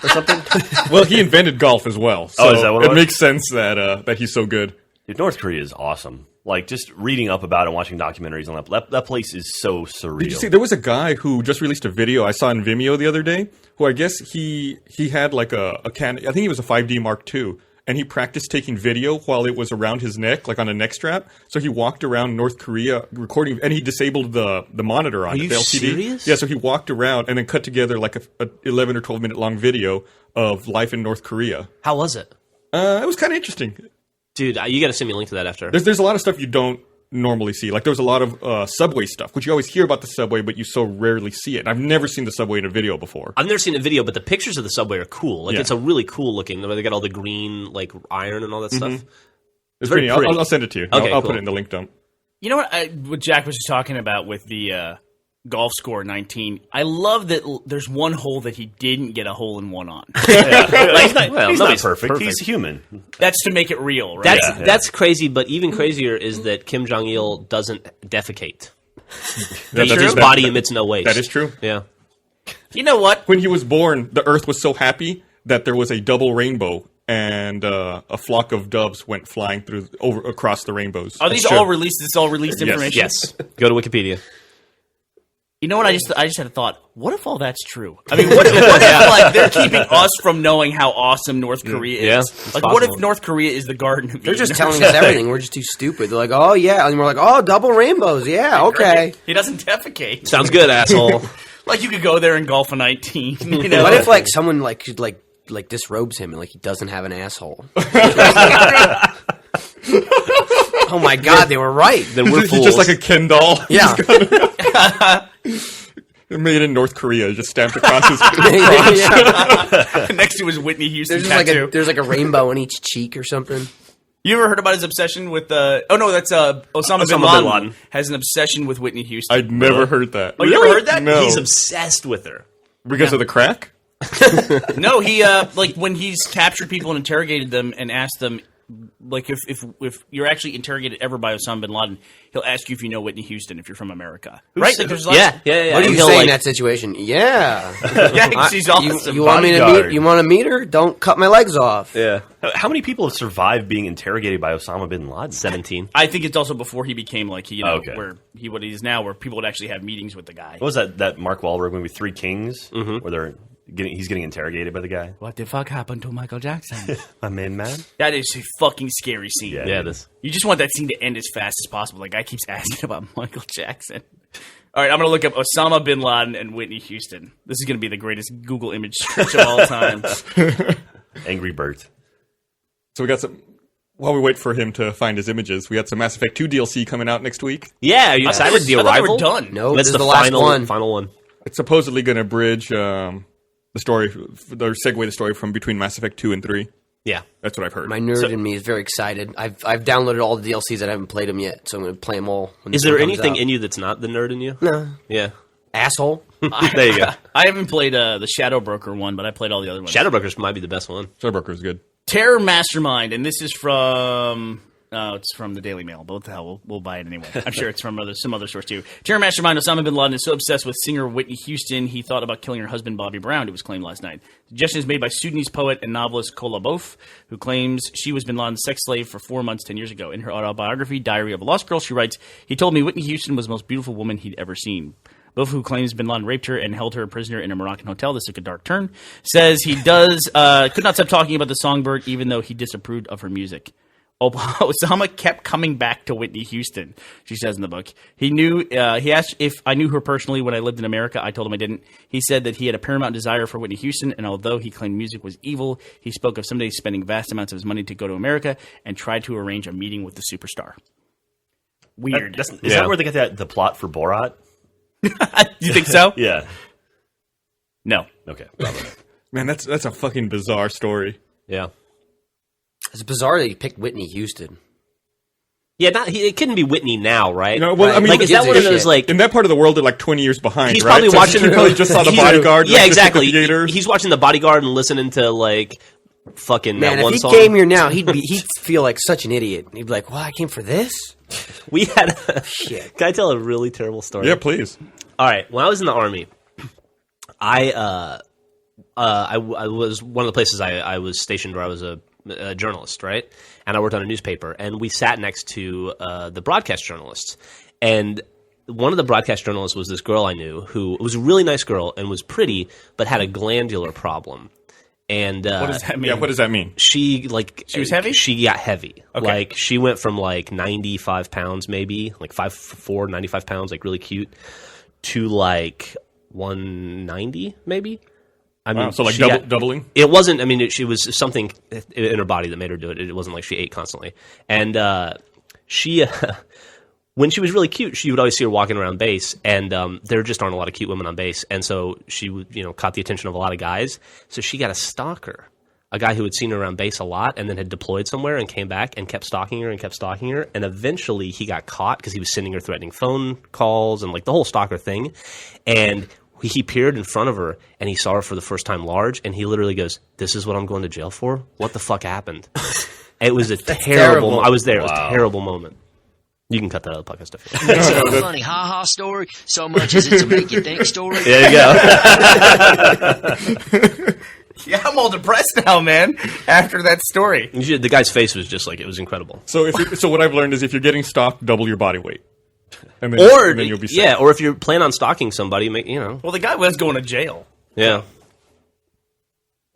or something. Well, he invented golf as well. So is that what it it was? makes sense that he's so good. Dude, North Korea is awesome. Like just reading up about it, and watching documentaries on that place is so surreal. Did you see? There was a guy who just released a video I saw on Vimeo the other day. Who I guess he had like a can. I think he was a 5D Mark II, and he practiced taking video while it was around his neck, like on a neck strap. So he walked around North Korea recording, and he disabled the monitor on Are it, you the LCD. serious? Yeah, so he walked around and then cut together like a 11 or 12 minute long video of life in North Korea. How was it? It was kind of interesting. Dude, you got to send me a link to that after. There's a lot of stuff you don't normally see. Like there was a lot of subway stuff, which you always hear about the subway, but you so rarely see it. And I've never seen the subway in a video before. I've never seen a video, but the pictures of the subway are cool. Like Yeah. it's a really cool looking. They got all the green like iron and all that stuff. It's very pretty. pretty. I'll send it to you. Okay, I'll cool. put it in the link dump. You know what Jack was just talking about with the golf score 19. I love that there's one hole that he didn't get a hole in one on. he's not nobody's perfect. He's human. That's to make it real, right? That's crazy, but even crazier is that Kim Jong Il doesn't defecate. His body emits no waste. That is true. Yeah. You know what? When he was born, the Earth was so happy that there was a double rainbow, and a flock of doves went flying across the rainbows. Are these That's true. all released? This is all released information? Yes. Go to Wikipedia. You know what? I just had a thought. What if all that's true? I mean, what if like they're keeping us from knowing how awesome North Korea is? Yeah, it's like, what if possible. North Korea is the Garden of They're Eden? just telling us everything. We're just too stupid. They're like, oh, yeah. And we're like, oh, double rainbows. Yeah, okay. He doesn't defecate. Sounds good, asshole. Like you could go there and golf a 19. You know? What if, like, someone, like, could, like disrobes him and, like, he doesn't have an asshole? Oh, my God. They were right. Then we're He's fools. just like a Ken doll. Yeah. Made in North Korea, just stamped across his Yeah. next to his Whitney Houston There's just tattoo? there's like a rainbow on each cheek or something. You ever heard about his obsession with that's Osama bin Laden has an obsession with Whitney Houston. I'd never heard that. Oh, you ever heard that? No. He's obsessed with her. Because of the crack? No, he like when he's captured people and interrogated them and asked them, like if you're actually interrogated ever by Osama bin Laden, he'll ask you if you know Whitney Houston if you're from America, right? Like, there's Yeah. What do you And he'll, say in like- that situation? Yeah. yeah, she's awesome. You want me to bodyguard. meet? You want to meet her? Don't cut my legs off. Yeah. How many people have survived being interrogated by Osama bin Laden? 17. I think it's also before he became like you know Okay. where he what he is now, where people would actually have meetings with the guy. What was that Mark Wahlberg movie, Three Kings, where he's getting interrogated by the guy? What the fuck happened to Michael Jackson? My main man. That is a fucking scary scene. Yeah. Yeah, this. You just want that scene to end as fast as possible. The guy keeps asking about Michael Jackson. All right, I'm going to look up Osama bin Laden and Whitney Houston. This is going to be the greatest Google image search of all time. Angry Bert. So we got some. While we wait for him to find his images, we got some Mass Effect 2 DLC coming out next week. Yeah, are you excited? The I thought they were Arrival? done. No, That's this the is the last final one. final one. It's supposedly going to bridge the story, or segue the story from between Mass Effect 2 and 3. Yeah. That's what I've heard. My nerd in me is very excited. I've downloaded all the DLCs that I haven't played them yet, so I'm going to play them all. When Is this there one comes anything out. in you that's not the nerd in you? No. Yeah. Asshole. There you go. I haven't played the Shadow Broker one, but I played all the other ones. Shadowbrokers might be the best one. Shadowbroker is good. Terror Mastermind, and this is from... it's from the Daily Mail, but what the hell, we'll buy it anyway. I'm sure it's from some other source too. Terror Mastermind Osama bin Laden is so obsessed with singer Whitney Houston, he thought about killing her husband Bobby Brown, it was claimed last night. The suggestion is made by Sudanese poet and novelist Kola Bof, who claims she was bin Laden's sex slave for 4 months 10 years ago. In her autobiography, Diary of a Lost Girl, she writes, "He told me Whitney Houston was the most beautiful woman he'd ever seen." Bof, who claims bin Laden raped her and held her a prisoner in a Moroccan hotel, this took a dark turn, says he could not stop talking about the songbird even though he disapproved of her music. Osama kept coming back to Whitney Houston, she says in the book. He asked if I knew her personally when I lived in America. I told him I didn't. He said that he had a paramount desire for Whitney Houston, and although he claimed music was evil, he spoke of someday spending vast amounts of his money to go to America and tried to arrange a meeting with the superstar. Weird. Is Yeah. that where they got the plot for Borat? You think so? Yeah. No. Okay. Probably. Man, that's a fucking bizarre story. Yeah. It's bizarre that you picked Whitney Houston. Yeah, it couldn't be Whitney now, right? No, well, I mean, like, is that gives one a of those, shit? like... In that part of the world, they're like 20 years behind. He's right? probably So watching... He probably just saw the he's- Bodyguard. Yeah, like, exactly. The theater. He's watching the Bodyguard and listening to, like, fucking Man, that if one he song. came here now, he'd feel like such an idiot. He'd be like, "Well, I came for this." We had... Shit. Can I tell a really terrible story? Yeah, please. All right. When I was in the Army, I was one of the places I was stationed where I was a journalist, right? And I worked on a newspaper, and we sat next to the broadcast journalists. And one of the broadcast journalists was this girl I knew who was a really nice girl and was pretty, but had a glandular problem. And What does that mean? Yeah, what does that mean? she was heavy? She got heavy. Okay. Like she went from like 95 pounds, maybe like 5'4", 95 pounds, like really cute, to like 190, maybe. I mean, Wow, so like she got- doubling? It wasn't. I mean, she was something in her body that made her do it. It wasn't like she ate constantly. And she, when she was really cute, she would always see her walking around base, and there just aren't a lot of cute women on base. And so she, caught the attention of a lot of guys. So she got a stalker, a guy who had seen her around base a lot, and then had deployed somewhere and came back and kept stalking her and kept stalking her. And eventually, he got caught because he was sending her threatening phone calls and like the whole stalker thing. And he peered in front of her, and he saw her for the first time large, and he literally goes, "This is what I'm going to jail for? What the fuck happened?" It was a terrible. I was there. It was a terrible moment. You can cut that out of the podcast if you want. It's not a funny ha-ha story so much as it's a make-you-think story. There you go. Yeah, I'm all depressed now, man, after that story. The guy's face was just like, it was incredible. So so what I've learned is if you're getting stalked, double your body weight. And then, Or, and then you'll be safe. yeah, or if you're planning on stalking somebody, Well, the guy was going to jail. Yeah.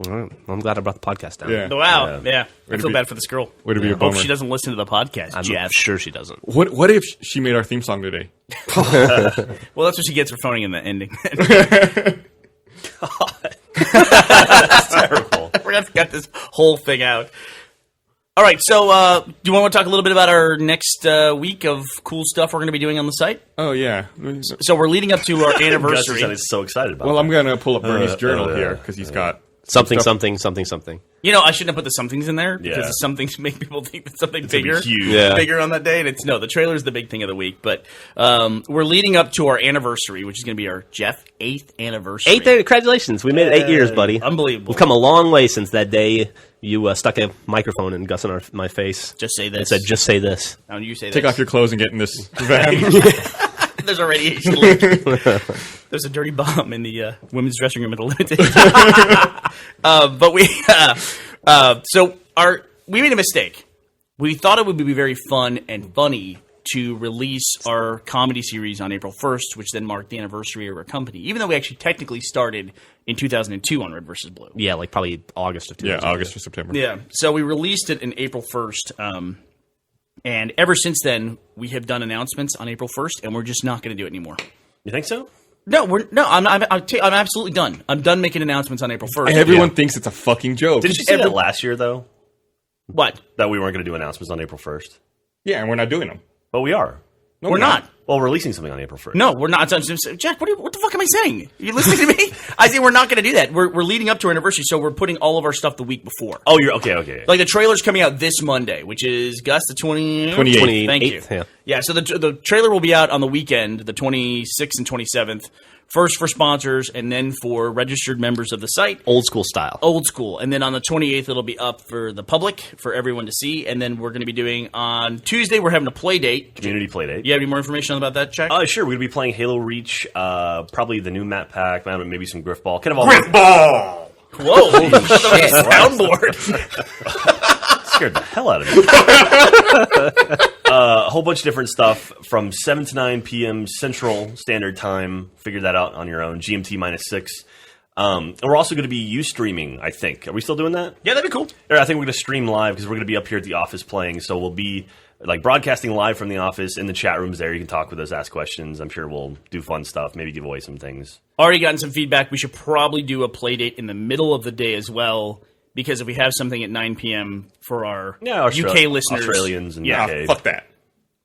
All right. Well, I'm glad I brought the podcast down. Yeah. Wow, yeah. I Way to feel be- bad for this girl. Way to be a Hope bummer. she doesn't listen to the podcast, I'm Jeff. sure she doesn't. What if she made our theme song today? Well, that's what she gets for phoning in the ending. Terrible. We're going to cut this whole thing out. All right, so do you want to talk a little bit about our next week of cool stuff we're going to be doing on the site? Oh, yeah. So we're leading up to our Gus anniversary. is so excited about Well, that. I'm going to pull up Bernie's journal here because he's got Something, stuff. something, something, something. You know, I shouldn't have put the somethings in there because Yeah. the somethings make people think that something gonna be bigger, huge. Yeah. bigger on that day. And it's no, the trailer is the big thing of the week. But we're leading up to our anniversary, which is going to be our Jeff 8th anniversary. Congratulations. We made it 8 years, buddy. Unbelievable. We've come a long way since that day you stuck a microphone in Gus and my face. Just say this. And said, just say this. Now you say Take this. off your clothes and get in this van. There's a radiation leak. There's a dirty bomb in the women's dressing room at the Limited. But we made a mistake. We thought it would be very fun and funny to release our comedy series on April 1st, which then marked the anniversary of our company, even though we actually technically started in 2002 on Red vs. Blue. Yeah, like probably August of 2000. Yeah, August or September. Yeah, so we released it in April 1st, and ever since then, we have done announcements on April 1st, and we're just not going to do it anymore. You think so? No, I'm absolutely done. I'm done making announcements on April 1st. And everyone thinks it's a fucking joke. Didn't you say that last year, though? What? That we weren't going to do announcements on April 1st? Yeah, and we're not doing them. But we are. No, We're not. Well, we're releasing something on April 1st. No, we're not. Jack, what the fuck am I saying? Are you listening to me? I say we're not going to do that. We're leading up to our anniversary, so we're putting all of our stuff the week before. Oh, you're okay. Like the trailer's coming out this Monday, which is Gus the 28th. 28th. Thank you. Yeah. Yeah, so the trailer will be out on the weekend, the 26th and 27th. First for sponsors, and then for registered members of the site. Old school style. Old school. And then on the 28th, it'll be up for the public, for everyone to see. And then we're going to be doing, on Tuesday, we're having a play date. Community Playdate. You have any more information about that, Jack? Sure. We're going to be playing Halo Reach, probably the new map pack, maybe some Griffball. Kind of all Ball! Whoa! Soundboard. scared the hell out of me. A whole bunch of different stuff from 7 to 9 p.m. Central Standard Time. Figure that out on your own. GMT -6. And we're also going to be Ustreaming, I think. Are we still doing that? Yeah, that'd be cool. I think we're going to stream live because we're going to be up here at the office playing. So we'll be like broadcasting live from the office in the chat rooms there. You can talk with us, ask questions. I'm sure we'll do fun stuff, maybe give away some things. Already gotten some feedback. We should probably do a play date in the middle of the day as well, because if we have something at 9 p.m. for our UK listeners, Australians and yeah, UK. Fuck that.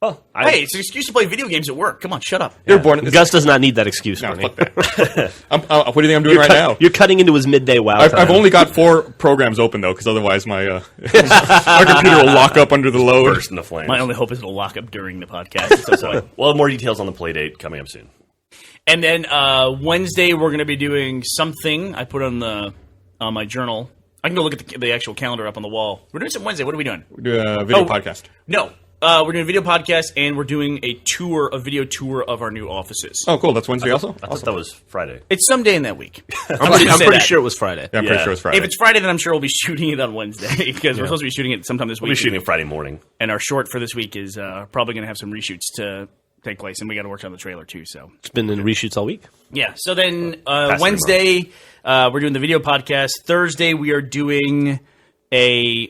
Oh, hey, it's an excuse to play video games at work. Come on, shut up. You're born in this. Gus does not need that excuse, No, Bernie. fuck that. What do you think I'm doing right now? You're cutting into his midday wow I've time. only got 4 programs open, though, because otherwise my my computer will lock up under the load. burst in the flames. My only hope is it'll lock up during the podcast at some point. We'll have more details on the play date coming up soon. And then Wednesday we're going to be doing something. I put on my journal. I can go look at the actual calendar up on the wall. We're doing something Wednesday. What are we doing? We do a video Oh. podcast. No, we're doing a video podcast, and we're doing a video tour of our new offices. Oh, cool. That's Wednesday also? I thought that was Friday. It's someday in that week. I'm pretty sure it was Friday. Yeah, I'm pretty Yeah. sure it's Friday. If it's Friday, then I'm sure we'll be shooting it on Wednesday because we're supposed to be shooting it sometime this week. We'll be shooting Friday morning. And our short for this week is probably going to have some reshoots to take place, and we got to work on the trailer too. So It's been in reshoots all week. yeah. So then Pass it Wednesday we're doing the video podcast. Thursday we are doing a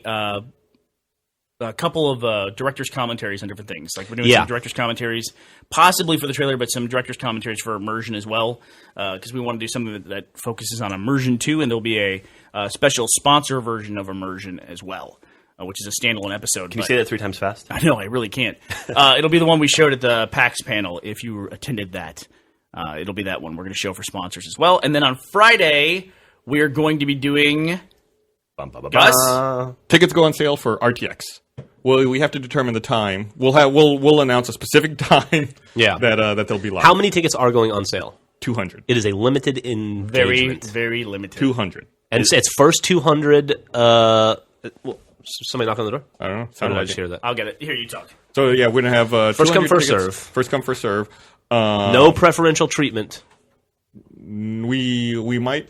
couple of director's commentaries on different things. Like we're doing some director's commentaries, possibly for the trailer, but some director's commentaries for Immersion as well, because we want to do something that focuses on Immersion too, and there'll be a special sponsor version of Immersion as well, which is a standalone episode. Can you say that 3 times fast? I know, I really can't. It'll be the one we showed at the PAX panel, if you attended that. It'll be that one we're going to show for sponsors as well. And then on Friday, we're going to be doing... Gus? Tickets go on sale for RTX. Well, we have to determine the time. We'll announce a specific time. Yeah. that they'll be live. How many tickets are going on sale? 200. It is a limited engagement. Very limited. 200. And it's first 200. Well, somebody knock on the door? I don't know. How Sounded did I like just it. hear that? I'll get it. Here, you talk. So yeah, we're gonna have First come, 200 first tickets. serve. First come, first serve. No preferential treatment. We might.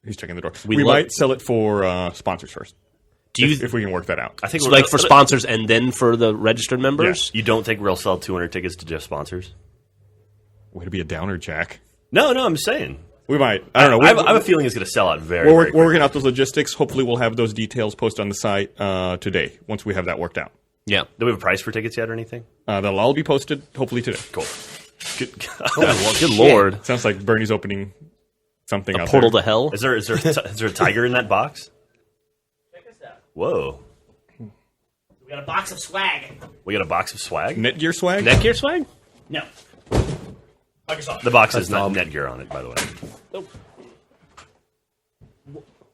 He's checking the door. We We love- might sell it for sponsors first. Do you if we can work that out? I think so we're like for sponsors and then for the registered members? You don't think we'll sell 200 tickets to just sponsors? Way to be a downer, Jack. No, I'm saying. We might. I don't know. I have a feeling it's going to sell out very We're quickly. working out those logistics. Hopefully, we'll have those details posted on the site today. Once we have that worked out, Yeah. Do we have a price for tickets yet or anything? that'll all be posted hopefully today. Cool. Good. Good lord. Sounds like Bernie's opening something out Portal there. to hell? Is there a tiger in that box? Check this out. Whoa. We got a box of swag. We got a box of swag? Netgear swag. Netgear swag? No. Microsoft. The box has not Netgear on it, by the way.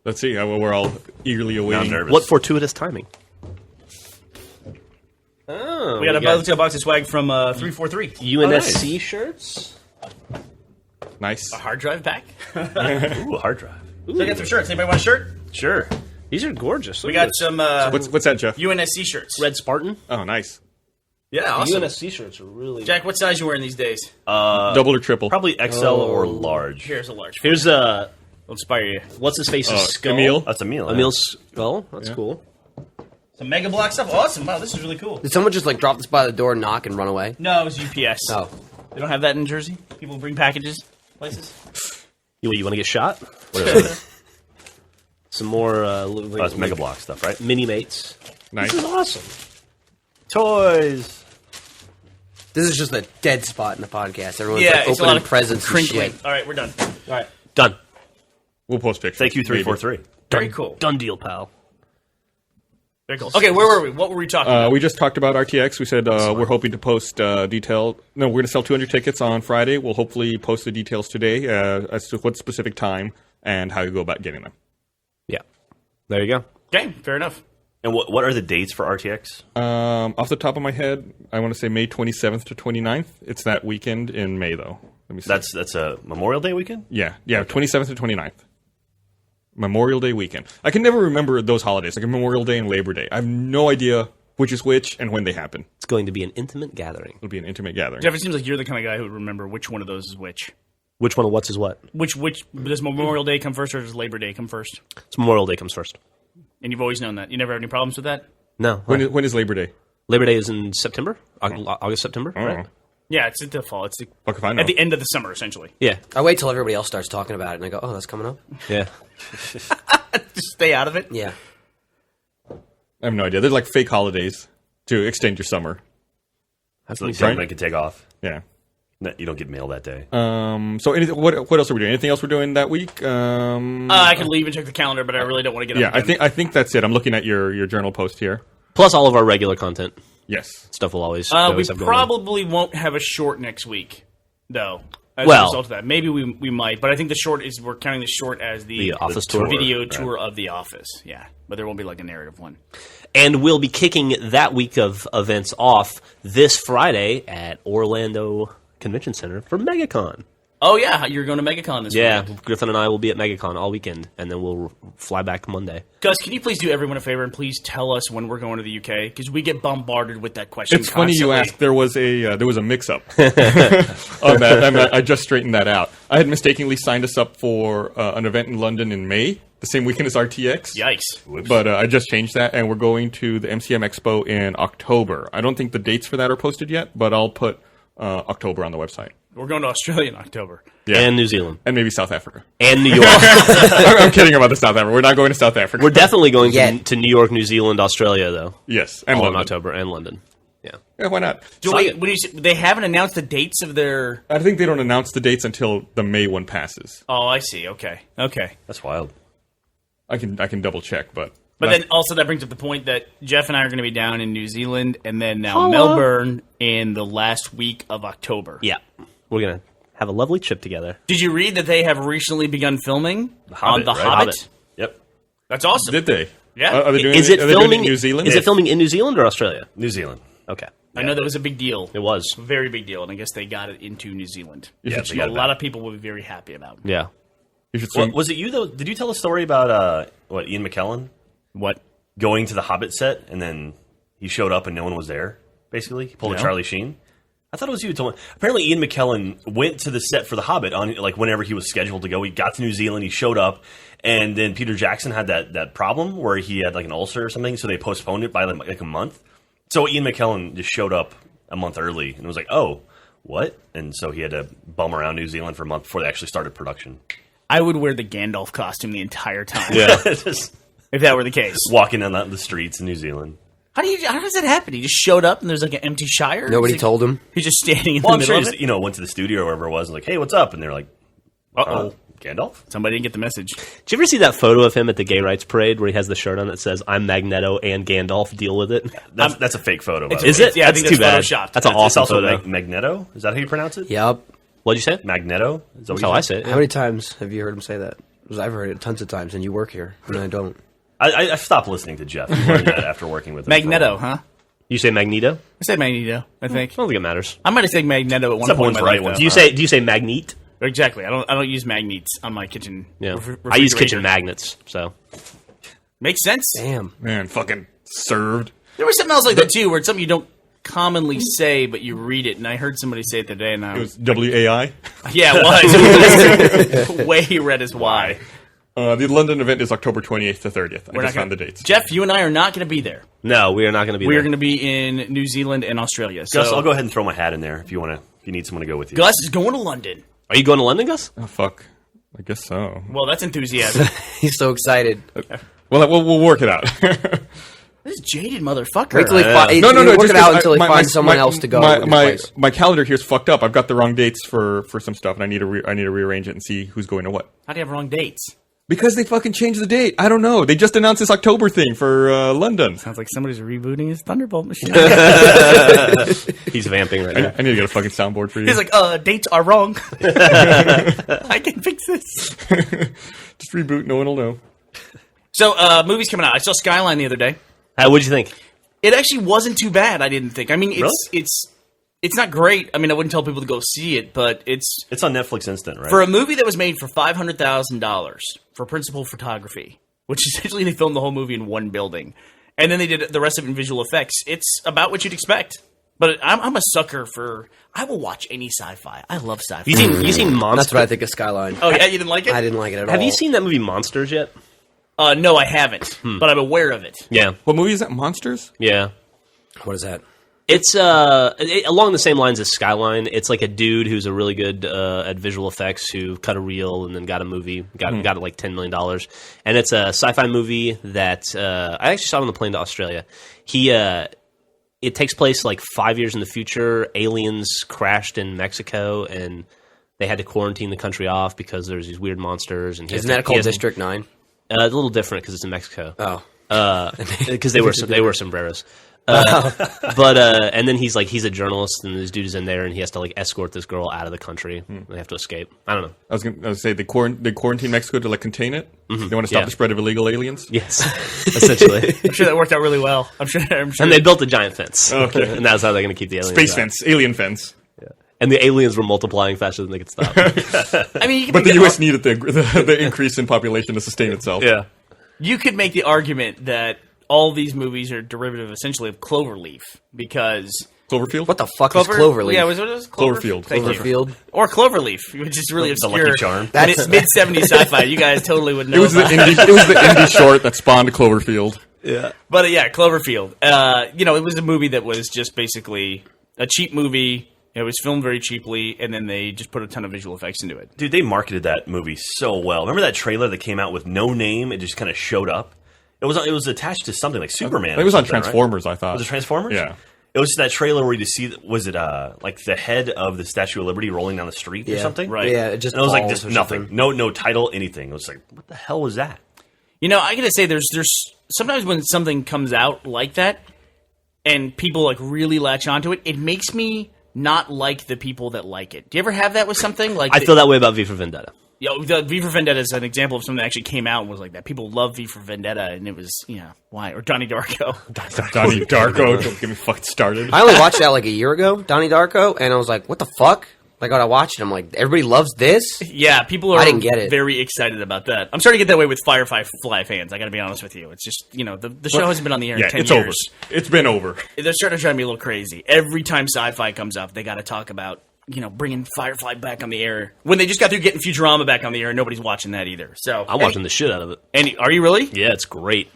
Let's see. We're all eagerly Now I'm awaiting. nervous. What fortuitous timing. Oh, We got a got tail box of swag from 343. UNSC shirts. Nice. A hard drive pack. Ooh, a hard drive. So I got some shirts. Anybody want a shirt? Sure. These are gorgeous. We got some What's that, Jeff? UNSC shirts. Red Spartan. Oh, nice. Yeah, awesome. UNSC shirts are really. Jack, what size you wearing these days? Double or triple? Probably XL or large. Here's a large. Here's It'll inspire you. what's his face's skull. Emil. That's a meal. Emil's skull. That's cool. Some Mega Block stuff. Awesome. Wow, this is really cool. Did someone just like drop this by the door, knock, and run away? No, it was UPS. Oh, They don't have that in Jersey? People bring packages places? You want to get shot? What is that? Some more That's Mega Block stuff, right? mini mates. Nice. This is awesome. Toys. this is just a dead spot in the podcast. Everyone's Yeah, like it's a lot opening of presents and crinkling. shit. All right, we're done. All right. Done. We'll post pictures. Thank you, Maybe. 343. Very cool. Done deal, pal. Very cool. Okay, where were we? What were we talking about? We just talked about RTX. We said we're hoping to post detail. No, we're going to sell 200 tickets on Friday. We'll hopefully post the details today as to what specific time and how you go about getting them. Yeah. There you go. Okay, fair enough. And what are the dates for RTX? Off the top of my head, I want to say May 27th to 29th. It's that weekend in May, though. Let me see. That's a Memorial Day weekend? Yeah, 27th to 29th. Memorial Day weekend. I can never remember those holidays, like Memorial Day and Labor Day. I have no idea which is which and when they happen. It's going to be an intimate gathering. It'll be an intimate gathering. Jeff, it seems like you're the kind of guy who would remember which one of those is which. Which one of what's is what? Which does Memorial Day come first or does Labor Day come first? It's Memorial Day comes first. And you've always known that. You never had any problems with that? No. When is Labor Day? Labor Day is in September? August, September? Right? Yeah, it's at the fall. It's Fuck if I know. at the end of the summer, essentially. Yeah. I wait till everybody else starts talking about it, and I go, "Oh, that's coming up." Yeah. Just stay out of it. Yeah. I have no idea. They're like fake holidays to extend your summer. So like Right. government can take off. Yeah. No, you don't get mail that day. So what else are we doing? Anything else we're doing that week? I could leave and check the calendar, but I really don't want to get Yeah, up I again. think that's it. I'm looking at your journal post here. Plus all of our regular content. Yes. Stuff will always, We always have going on. probably won't have a short next week, though. As Well- a result of that, maybe we might, but I think the short is we're counting the short as The office tour. video right. tour of the office. Yeah, but there won't be like a narrative one. And we'll be kicking that week of events off this Friday at Orlando Convention Center for MegaCon. Oh yeah, you're going to MegaCon this Yeah, weekend. Griffin and I will be at MegaCon all weekend, and then we'll fly back Monday. Gus, can you please do everyone a favor and please tell us when we're going to the UK? Because we get bombarded with that question. It's funny you constantly. asked. There was a mix-up on that. I just straightened that out. I had mistakenly signed us up for an event in London in May, the same weekend as RTX. Yikes! But I just changed that, and we're going to the MCM Expo in October. I don't think the dates for that are posted yet, but I'll put October on the website. We're going to Australia in October. Yeah. And New Zealand. And maybe South Africa. And New York. I'm kidding about the South Africa. We're not going to South Africa. We're definitely going Yeah. to New York, New Zealand, Australia, though. Yes, and All in London. October, and London. Yeah. Yeah, why not? They haven't announced the dates of their. I think they don't announce the dates until the May one passes. Oh, I see. Okay. That's wild. I can double check, but Then also that brings up the point that Jeff and I are going to be down in New Zealand and then now Hello. Melbourne in the last week of October. Yeah. We're going to have a lovely trip together. Did you read that they have recently begun filming on Hobbit, The right? Hobbit? Hobbit. Yep. That's awesome. did they? Yeah. Are they doing Is it are they doing filming in New Zealand? Is it filming in New Zealand or Australia? New Zealand. Okay. I know that was a big deal. It was. A very big deal, and I guess they got it into New Zealand. Yeah, Which they got a it lot back. of people will be very happy about. Yeah. You should swim. Was it you though? Did you tell a story about Ian McKellen What? going to the Hobbit set and then he showed up and no one was there? Basically, he pulled a Charlie Sheen. I thought it was you who told me. Apparently, Ian McKellen went to the set for the Hobbit on like whenever he was scheduled to go. He got to New Zealand, he showed up, and then Peter Jackson had that problem where he had like an ulcer or something, so they postponed it by like a month. So Ian McKellen just showed up a month early and was like, "Oh, what?" And so he had to bum around New Zealand for a month before they actually started production. I would wear the Gandalf costume the entire time. Just If that were the case. walking down the streets in New Zealand. How does that happen? He just showed up and there's like an empty Shire? Nobody He's like- told him. He's just standing in Well, the I'm middle sure of he it? went to the studio or wherever it was and like, "Hey, what's up?" And they're like, Uh-oh. Gandalf?" Somebody didn't get the message. Did you ever see that photo of him at the gay rights parade where he has the shirt on that says "I'm Magneto and Gandalf, deal with it"? That's a fake photo. By the Is way. it? Yeah, I That's think too that's bad. photoshopped. That's an It's awesome also photo. Magneto. Is that how you pronounce it? Yep. What'd you say? Magneto. Is that what That's you how I said? say it. How many times have you heard him say that? I've heard it tons of times, and you work here, and I don't. I stopped listening to Jeff. I learned that after working with him. Magneto, huh? You say Magneto? I said Magneto, I think. I don't think it matters. I might have said Magneto at one Except point. one's in my right, life, one's though. Do you say Magnete? Exactly. I don't use magnetes on my kitchen. Yeah. refri- I use refrigerator. kitchen magnets, so. Makes sense. Damn. Man, fucking served. There was something else like that too, where it's something you don't commonly say, but you read it. And I heard somebody say it today, and I It was, was WAI. yeah, it was way read as why. The London event is October 28th to 30th. I We're just not found the gonna- dates. Jeff, you and I are not going to be there. No, we are not going to be We there. are going to be in New Zealand and Australia. So Gus, I'll go ahead and throw my hat in there if you want to. If you need someone to go with you. Gus is going to London. Are you going to London, Gus? Oh, fuck. I guess so. Well, that's enthusiasm. He's so excited. Well, we'll work it out. This jaded motherfucker. Wait till he finds. No, Work just it out 'cause until he my- finds my- someone my- else to go. My with his my, place. my calendar here's fucked up. I've got the wrong dates for some stuff, and I need to rearrange it and see who's going to what. How do you have wrong dates? Because they fucking changed the date. I don't know. They just announced this October thing for London. Sounds like somebody's rebooting his Thunderbolt machine. He's vamping right now. I need to get a fucking soundboard for you. He's like, dates are wrong. I can fix this. Just reboot. No one will know. So, movies coming out. I saw Skyline the other day. What'd you think? It actually wasn't too bad. I didn't think. I mean, Really? it's not great. I mean, I wouldn't tell people to go see it, but it's It's on Netflix Instant, right? for a movie that was made for $500,000 for principal photography, which essentially they filmed the whole movie in one building, and then they did the rest of it in visual effects. It's about what you'd expect. But I'm a sucker for. I will watch any sci-fi. I love sci-fi. You seen Monster? That's what I think of Skyline. Oh yeah, you didn't like it? I didn't like it at all. Have you seen that movie Monsters yet? No, I haven't, but I'm aware of it. Yeah. What movie is that? Monsters? Yeah. What is that? It's along the same lines as Skyline. It's like a dude who's a really good at visual effects who cut a reel and then got a movie, got it like $10 million. And it's a sci-fi movie that I actually saw it on the plane to Australia. It takes place like 5 years in the future. Aliens crashed in Mexico and they had to quarantine the country off because there's these weird monsters. And Isn't that called District 9? It's a little different because it's in Mexico. Oh. Because they wear sombreros. And then he's a journalist, and this dude is in there, and he has to like escort this girl out of the country. They have to escape. I don't know. I was gonna say they quarantine Mexico to like contain it. They want to stop Yeah. the spread of illegal aliens. Yes, essentially. I'm sure that worked out really well. I'm sure. And they built a giant fence. Okay. And that's how they're going to keep the aliens Space out. fence, alien fence. And the aliens were multiplying faster than they could stop. I mean, you could But make the the U.S. needed the increase in population to sustain itself. Yeah. You could make the argument that all these movies are derivative, essentially, of Cloverleaf because Cloverfield. What the fuck is Cloverleaf? Yeah, was it Clover? Cloverfield. Thank you. Cloverfield? Or Cloverleaf, which is really The obscure. Lucky Charm. That's- mid '70s sci-fi. You guys totally would know. It was the about. indie short that spawned Cloverfield. But yeah, Cloverfield. It was a movie that was just basically a cheap movie. It was filmed very cheaply, and then they just put a ton of visual effects into it. Dude, they marketed that movie so well. Remember that trailer that came out with no name? It just kind of showed up. It was attached to something like Superman. It was or on something, right? Transformers, I thought. Was it Transformers? Yeah. It was just that trailer where you just see, was it like the head of the Statue of Liberty rolling down the street or Yeah. something? Right. Yeah, it just And it was like falls just or nothing. something. No title, anything. It was like, what the hell was that? I gotta say, there's sometimes when something comes out like that, and people like really latch onto it, it makes me not like the people that like it. Do you ever have that with something like? I feel that way about V for Vendetta. The V for Vendetta is an example of something that actually came out and was like that. People love V for Vendetta, and it was why or Donnie Darko. Donnie Darko. Don't get me fucking started. I only watched that like a year ago, Donnie Darko, and I was like, what the fuck? Like, when I watched it, I'm like, everybody loves this? Yeah, people are I didn't get it. very excited about that. I'm starting to get that way with Firefly fans. I got to be honest with you. It's just the show hasn't been on the air Yeah, in 10 it's years. over. It's been over. They're starting to drive me a little crazy. Every time sci-fi comes up, they got to talk about bringing Firefly back on the air when they just got through getting Futurama back on the air. And nobody's watching that either. So I'm watching the shit out of it. Are you really? Yeah, it's great.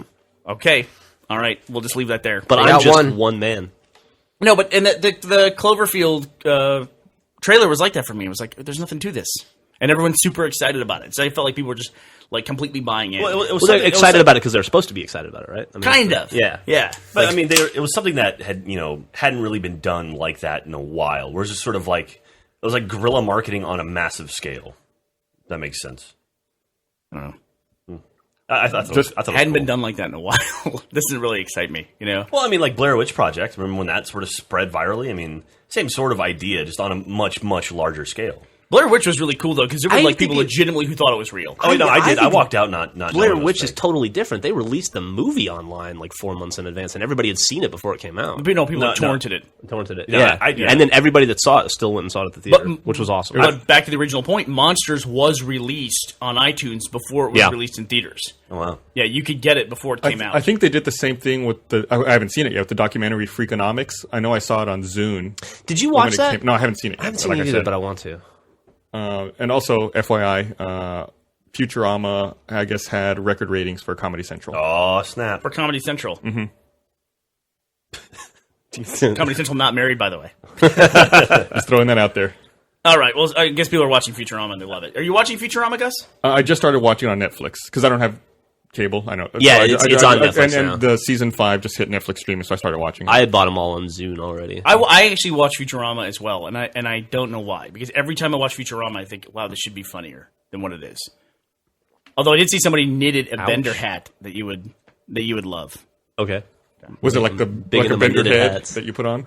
Okay, all right. We'll just leave that there. But They I'm got just one. one man. no, but and the Cloverfield trailer was like that for me. It was like there's nothing to this, and everyone's super excited about it. So I felt like people were just like completely buying in. Well, it was Well, something- they're excited about it because they're supposed to be excited about it, right? I mean, kind of. Yeah. yeah. But Like, I mean, it was something that hadn't really been done like that in a while. Whereas it's sort of like it was like guerrilla marketing on a massive scale. That makes sense. I don't know. I thought it was Hadn't been cool. done like that in a while. This doesn't really excite me. Well, I mean, like Blair Witch Project. Remember when that sort of spread virally? I mean, same sort of idea, just on a much, much larger scale. Blair Witch was really cool though because there were I like think people legitimately who thought it was real. Oh, no, I did. I think walked out not Blair knowing it was Witch is fake. totally different. They released the movie online like 4 months in advance, and everybody had seen it before it came out. But no, people No, had no. torrented it. Torrented it. Yeah, Yeah. I- And then everybody that saw it still went and saw it at the theater, which was awesome. But back to the original point, Monsters was released on iTunes before it was Yeah. released in theaters. Oh, wow. Yeah, you could get it before it came out. I think they did the same thing with I haven't seen it yet, with the documentary Freakonomics. I know I saw it on Zune. Did you when watch it that? came- No, I haven't seen it yet. I haven't seen like it I either, said. but I want to. And also, FYI, Futurama, I guess, had record ratings for Comedy Central. Oh, snap. For Comedy Central. Mm-hmm. Comedy Central not married, by the way. Just throwing that out there. All right, well, I guess people are watching Futurama and they love it. Are you watching Futurama, Gus? I just started watching on Netflix because I don't have cable. I know. Yeah, So it's on Netflix and now. the season 5 just hit Netflix streaming, so I started watching it. I had bought them all on Zune already. I actually watch Futurama as well, and I don't know why. Because every time I watch Futurama, I think, wow, this should be funnier than what it is. Although I did see somebody knitted a Bender hat that you would love. Okay. Was it like the Big like a in the Bender knitted head hats. that you put on?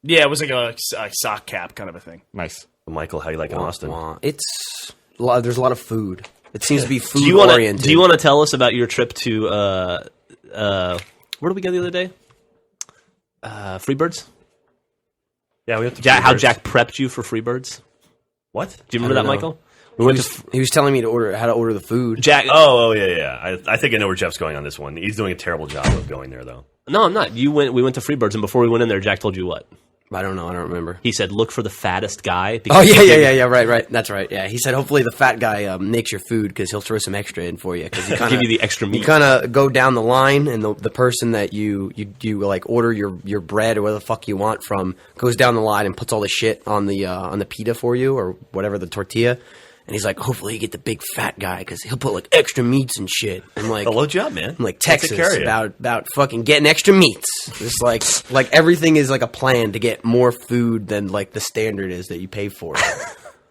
Yeah, it was like a sock cap kind of a thing. Nice. Michael, how you like in Austin? It's there's a lot of food. It seems to be food Do you want oriented. to? Do you want to tell us about your trip to? Where did we go the other day? Freebirds. Yeah, we have to. How Jack prepped you for Freebirds? What? Do you remember that, don't know. Michael? We went to He was telling me how to order the food. Jack. Oh, yeah. I think I know where Jeff's going on this one. He's doing a terrible job of going there, though. No, I'm not. We went to Freebirds, and before we went in there, Jack told you what? I don't know. I don't remember. He said, "Look for the fattest guy." Oh because yeah. Right. That's right. Yeah, he said hopefully the fat guy makes your food because he'll throw some extra in for you. Because you give you the extra meat. You kind of go down the line, and the person that you like order your bread or whatever the fuck you want from goes down the line and puts all the shit on the pita for you or whatever, the tortilla. And he's like, hopefully you get the big fat guy because he'll put like extra meats and shit. I'm like, Hello, job, man. I'm like I'll take Texas care of you. about fucking getting extra meats. It's like everything is like a plan to get more food than like the standard is that you pay for.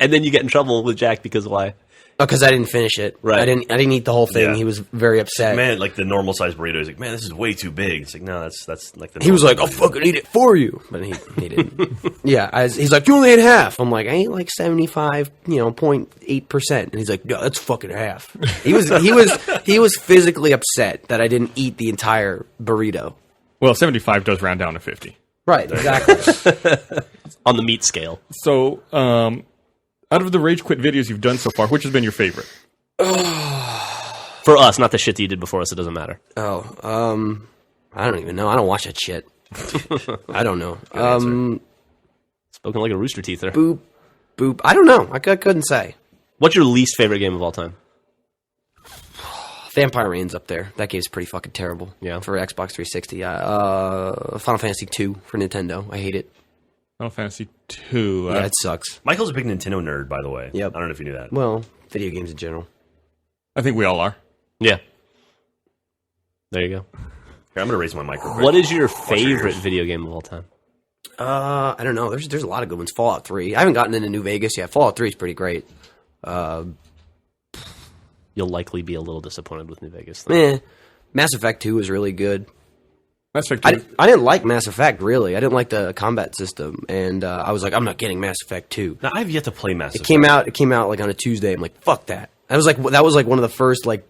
And then you get in trouble with Jack because why? Because I didn't finish it. Right. I didn't eat the whole thing. Yeah. He was very upset. Man, like the normal sized burrito, he's like, man, this is way too big. It's like, no, that's like the. He was like, normal "I'll size. fucking eat it for you," but he didn't. Yeah, he's like, "You only ate half." I'm like, "I ate like 75.8%," and he's like, "No, that's fucking half." He was physically upset that I didn't eat the entire burrito. Well, 75 does round down to 50. Right, exactly. On the meat scale. So, out of the Rage Quit videos you've done so far, which has been your favorite? For us, not the shit that you did before us. It doesn't matter. Oh, I don't even know. I don't watch that shit. I don't know. Spoken like a rooster teether. Boop. I don't know. I couldn't say. What's your least favorite game of all time? Vampire Reign's up there. That game's pretty fucking terrible. Yeah. For Xbox 360. Final Fantasy 2 for Nintendo. I hate it. Final Fantasy 2. Yeah, it sucks. Michael's a big Nintendo nerd, by the way. Yep. I don't know if you knew that. Well, video games in general. I think we all are. Yeah. There you go. Here, I'm gonna raise my mic real quick. What is your your favorite ears. video game of all time? I don't know. There's a lot of good ones. Fallout 3. I haven't gotten into New Vegas yet. Fallout 3 is pretty great. You'll likely be a little disappointed with New Vegas. Though. Mass Effect 2 is really good. Mass Effect 2. I didn't like Mass Effect, really. I didn't like the combat system. And I was like, I'm not getting Mass Effect 2. Now, I've yet to play Mass Effect. It came out like on a Tuesday. I'm like, fuck that. That was like one of the first like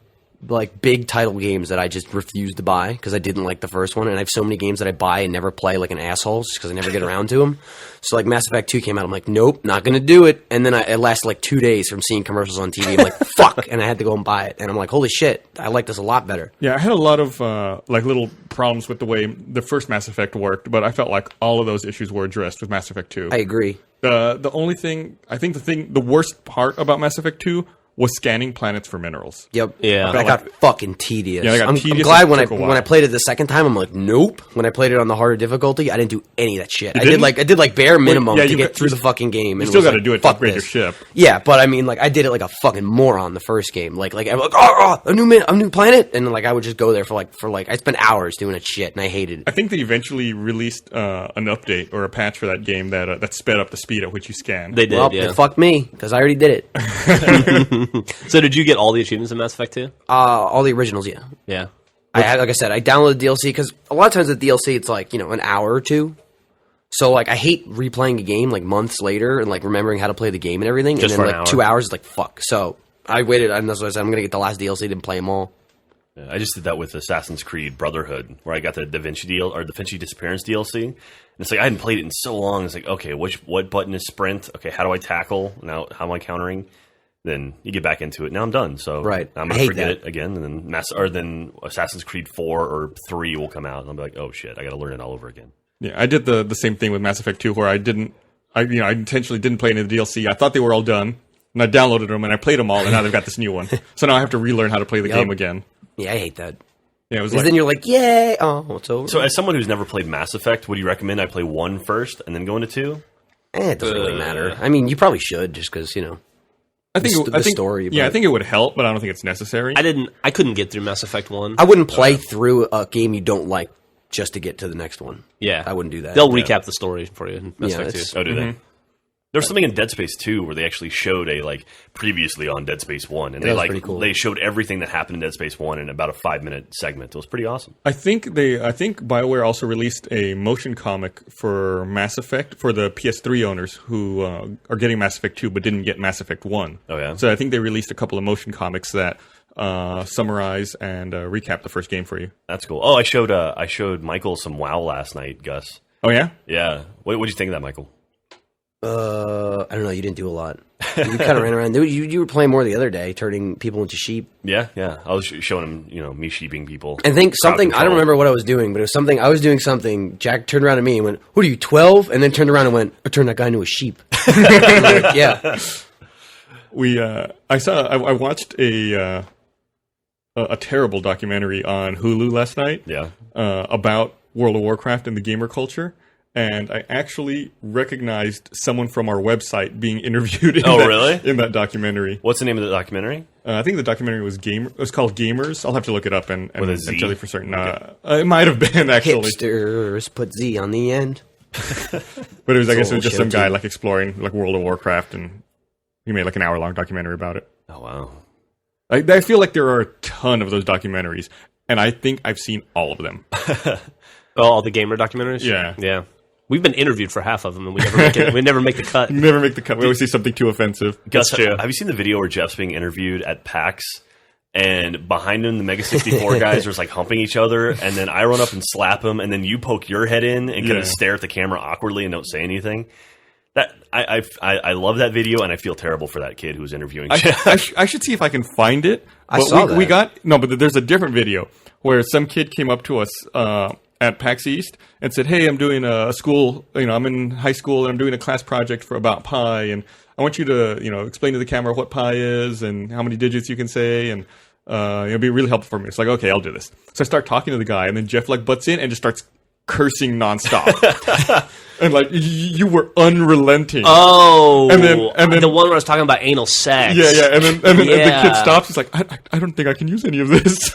big title games that I just refused to buy because I didn't like the first one. And I have so many games that I buy and never play like an asshole just because I never get around to them. So like Mass Effect 2 came out. I'm like, nope, not going to do it. And then it lasted like 2 days from seeing commercials on TV. I'm like, fuck. And I had to go and buy it. And I'm like, holy shit, I like this a lot better. Yeah, I had a lot of like little problems with the way the first Mass Effect worked, but I felt like all of those issues were addressed with Mass Effect 2. I agree. The only thing, I think the worst part about Mass Effect 2 was scanning planets for minerals. Yep. Yeah. That got fucking tedious. Yeah, that got I'm tedious glad and when took a while. I played it the second time, I'm like, nope. When I played it on the harder difficulty, I didn't do any of that shit. I didn't? did like bare minimum yeah, to you get got- through the fucking game. You And still was got to like, do it to fuck upgrade this. your ship. Yeah, but I mean, like, I did it like a fucking moron the first game. Like I'm like, a new planet, and like I would just go there for I spent hours doing that shit, and I hated it. I think they eventually released an update or a patch for that game that sped up the speed at which you scan. They did, Well, yeah. it fucked me because I already did it. So did you get all the achievements in Mass Effect 2? All the originals, yeah. Yeah. Like I said, I downloaded DLC because a lot of times the DLC it's like an hour or two. So like I hate replaying a game like months later and like remembering how to play the game and everything. Just and for then an like hour. 2 hours is like fuck. So I waited. And that's what I said. I'm gonna get the last DLC. Didn't play them all. Yeah, I just did that with Assassin's Creed Brotherhood, where I got the Da Vinci Disappearance DLC. And it's like I hadn't played it in so long. It's like, okay, what button is sprint? Okay, how do I tackle? Now, how am I countering? Then you get back into it. Now I'm done. So Right. I'm I gonna hate forget that. it again, and then Assassin's Creed 4 or 3 will come out, and I'll be like, oh shit, I got to learn it all over again. Yeah, I did the same thing with Mass Effect 2, where I intentionally didn't play any of the DLC. I thought they were all done, and I downloaded them and I played them all, and now they've got this new one. So now I have to relearn how to play the game again. Yeah, I hate that. Yeah, it was Because like then you're like, yay! Oh, it's over. So as someone who's never played Mass Effect, would you recommend I play 1 first and then go into 2? It doesn't really matter. I mean, you probably should, just because I think the story, Yeah, I but- think it would help, but I don't think it's necessary. I couldn't get through Mass Effect 1. I wouldn't play through a game you don't like just to get to the next one. Yeah. I wouldn't do that. They'll recap the story for you in Mass Yeah, Effect it's- 2. Oh, do they? There was something in Dead Space 2 where they actually showed a previously on Dead Space 1, and That was pretty cool. they showed everything that happened in Dead Space 1 in about a 5-minute segment. It was pretty awesome. I think BioWare also released a motion comic for Mass Effect for the PS3 owners who are getting Mass Effect 2 but didn't get Mass Effect 1. Oh, yeah? So I think they released a couple of motion comics that summarize and recap the first game for you. That's cool. Oh, I showed Michael some WoW last night, Gus. Oh yeah? Yeah. What did you think of that, Michael? I don't know. You didn't do a lot. You kind of ran around. You were playing more the other day, turning people into sheep. Yeah. I was showing him, me sheeping people. I think Crowd something. I don't control. remember what I was doing, but it was something. I was doing something. Jack turned around to me and went, "What are you, 12?" And then turned around and went, "I turned that guy into a sheep." I'm like, yeah. I watched a terrible documentary on Hulu last night. Yeah. About World of Warcraft and the gamer culture. And I actually recognized someone from our website being interviewed really? in that documentary. What's the name of the documentary? I think the documentary was called Gamers. I'll have to look it up and With a Z? tell you for certain. It might have been, actually. Hipsters put Z on the end. But I guess it was just Bullshit, some guy too. exploring World of Warcraft, and he made an hour-long documentary about it. Oh, wow. I feel like there are a ton of those documentaries, and I think I've seen all of them. All the gamer documentaries? Yeah. Yeah. We've been interviewed for half of them, and we never make the cut. Never make the cut. We always see something too offensive. Gus, That's true. have you seen the video where Jeff's being interviewed at PAX? And behind him, the Mega 64 guys are humping each other, and then I run up and slap him, and then you poke your head in and kind of stare at the camera awkwardly and don't say anything. That I love that video, and I feel terrible for that kid who was interviewing Jeff. I should see if I can find it. I But saw we that. but there's a different video where some kid came up to us at PAX East and said, "Hey, I'm doing a school. I'm in high school and I'm doing a class project about pi, and I want you to explain to the camera what pi is and how many digits you can say, and it'll be really helpful for me." It's like, okay, I'll do this. So I start talking to the guy, and then Jeff butts in and just starts cursing nonstop. And you were unrelenting. Oh, And then the one where I was talking about anal sex. Yeah, and then the Yeah. kid stops. He's like, I don't think I can use any of this.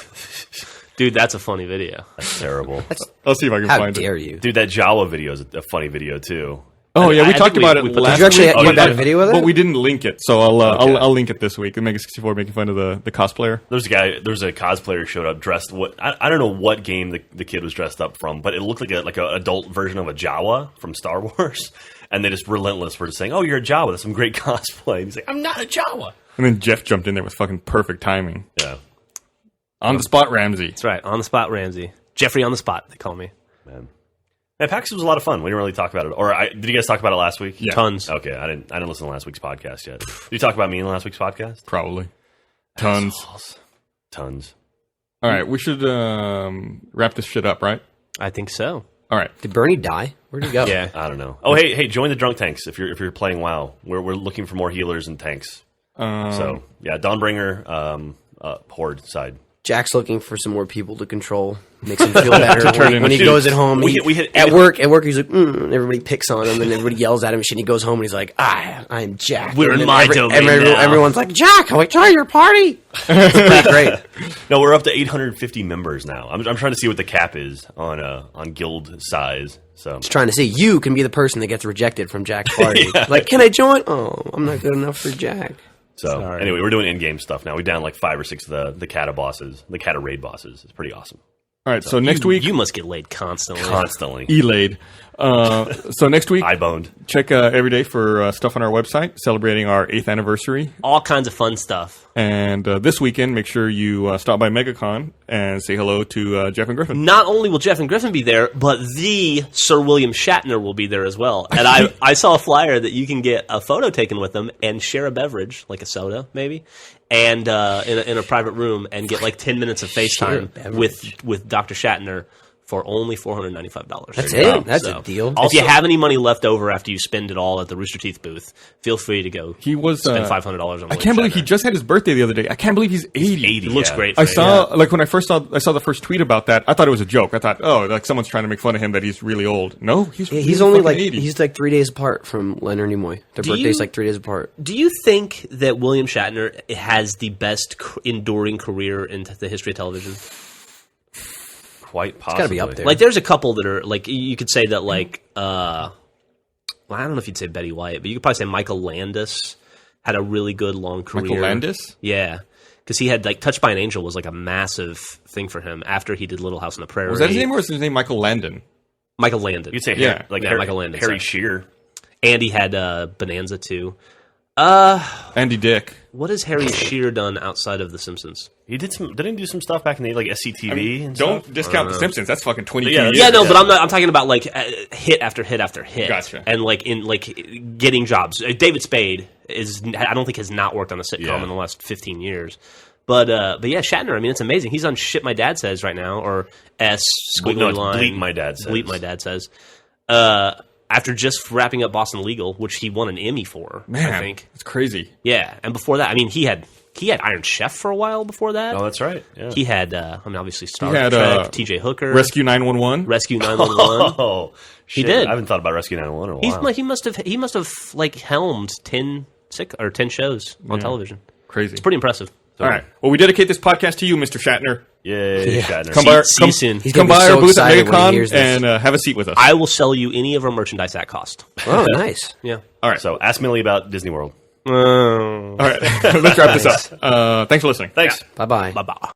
Dude, that's a funny video. That's terrible. I'll see if I can How find dare it. you? Dude, that Jawa video is a funny video, too. Oh yeah, I we think talked about it we put last Did you actually week. get did that you? video of it? But we didn't link it, so Okay. I'll link it this week. The Mega 64 making fun of the cosplayer. There was a cosplayer who showed up dressed. I don't know what game the kid was dressed up from, but it looked like an adult version of a Jawa from Star Wars. And they just relentless were just saying, "Oh, you're a Jawa. That's some great cosplay." And he's like, "I'm not a Jawa." And then Jeff jumped in there with fucking perfect timing. Yeah, On the spot, Ramsey. That's right. On the spot, Ramsey. Jeffrey on the spot, they call me. man. And PAX was a lot of fun. We didn't really talk about it. Or did you guys talk about it last week? Yeah. Tons. Okay, I didn't listen to last week's podcast yet. Did you talk about me in last week's podcast? Probably. Tons. Tons. All right, we should wrap this shit up, right? I think so. All right. Did Bernie die? Where'd he go? Yeah. I don't know. Oh, hey, join the Drunk Tanks if you're playing WoW. We're looking for more healers and tanks. So yeah, Dawnbringer, Horde side. Jack's looking for some more people to control. Makes him feel better turn when he into- goes at home. We hit- at work, he's like, and everybody picks on him, and everybody yells at him. And he goes home, and he's like, I'm Jack. We're And in then my domain now. Everyone's like, Jack, can we join your party? It's pretty great. No, we're up to 850 members now. I'm trying to see what the cap is on guild size. So Just trying to see you can be the person that gets rejected from Jack's party. Like, can I join? Oh, I'm not good enough for Jack. So anyway, we're doing in-game stuff now. We down 5 or 6 of the kata bosses, the kata raid bosses. It's pretty awesome. All right, so next week, You must get laid constantly. Constantly. Elaid. So next week, I boned. check every day for stuff on our website celebrating our 8th anniversary. All kinds of fun stuff. And this weekend, make sure you stop by MegaCon and say hello to Jeff and Griffin. Not only will Jeff and Griffin be there, but the Sir William Shatner will be there as well. And I saw a flyer that you can get a photo taken with them and share a beverage, like a soda maybe, and in a private room and get like 10 minutes of FaceTime with Dr. Shatner for only $495. That's There you it. go. That's a deal. If you have any money left over after you spend it all at the Rooster Teeth booth, feel free to go. He was spend $500 on. I can't believe he just had his birthday the other day. I can't believe he's 80. 80. He looks yeah. great. I for saw it. like when I saw the first tweet about that, I thought it was a joke. I thought, oh, like someone's trying to make fun of him that he's really old. No, he's Yeah, really he's only fucking like 80. he's like 3 days apart from Leonard Nimoy. Their Do birthday's you- like 3 days apart. Do you think that William Shatner has the best enduring career in the history of television? Quite possibly. gotta be up there. Like, there's a couple that are like you could say that like well, I don't know if you'd say Betty White, but you could probably say Michael Landis had a really good long career. Michael Landis? Yeah, because he had like Touched by an Angel was like a massive thing for him after he did Little House on the Prairie. Was that his name or was his name Michael Landon? Michael Landon. You'd say Yeah. Michael Landon, Harry sorry. Shearer. And he had Bonanza too. Andy Dick. What has Harry Shearer done outside of The Simpsons? He didn't he do some stuff back in the like SCTV and Don't stuff? discount The Simpsons. That's fucking 22 Yeah, years. Yeah, no, but I'm talking about like hit after hit after hit. Gotcha. And like in like getting jobs. David Spade I don't think has not worked on a sitcom Yeah. in the last 15 years. But yeah, Shatner. I mean, it's amazing. He's on Shit My Dad Says right now, or S squiggly No, it's line. Bleep My Dad Says. Bleep My Dad Says. After just wrapping up Boston Legal, which he won an Emmy for, Man, I think. it's crazy. Yeah, and before that, I mean, he had Iron Chef for a while before that. Oh, that's right. Yeah. He had, I mean, obviously Star He had, Trek, T.J. Hooker, Rescue 911. Rescue 911. Oh, shit. did. I haven't thought about Rescue 911 in a He's while. like he must have like helmed 10 shows on television. Crazy. It's pretty impressive. All right. Well, we dedicate this podcast to you, Mr. Shatner. Yay, Shatner. Come by, See you soon. He's come gonna be by so our booth at excited when he MegaCon hears this. and have a seat with us. I will sell you any of our merchandise at cost. Oh, nice. Yeah. All right. So ask Millie about Disney World. All right. Let's wrap this up. Thanks for listening. Thanks. Bye bye. Bye bye.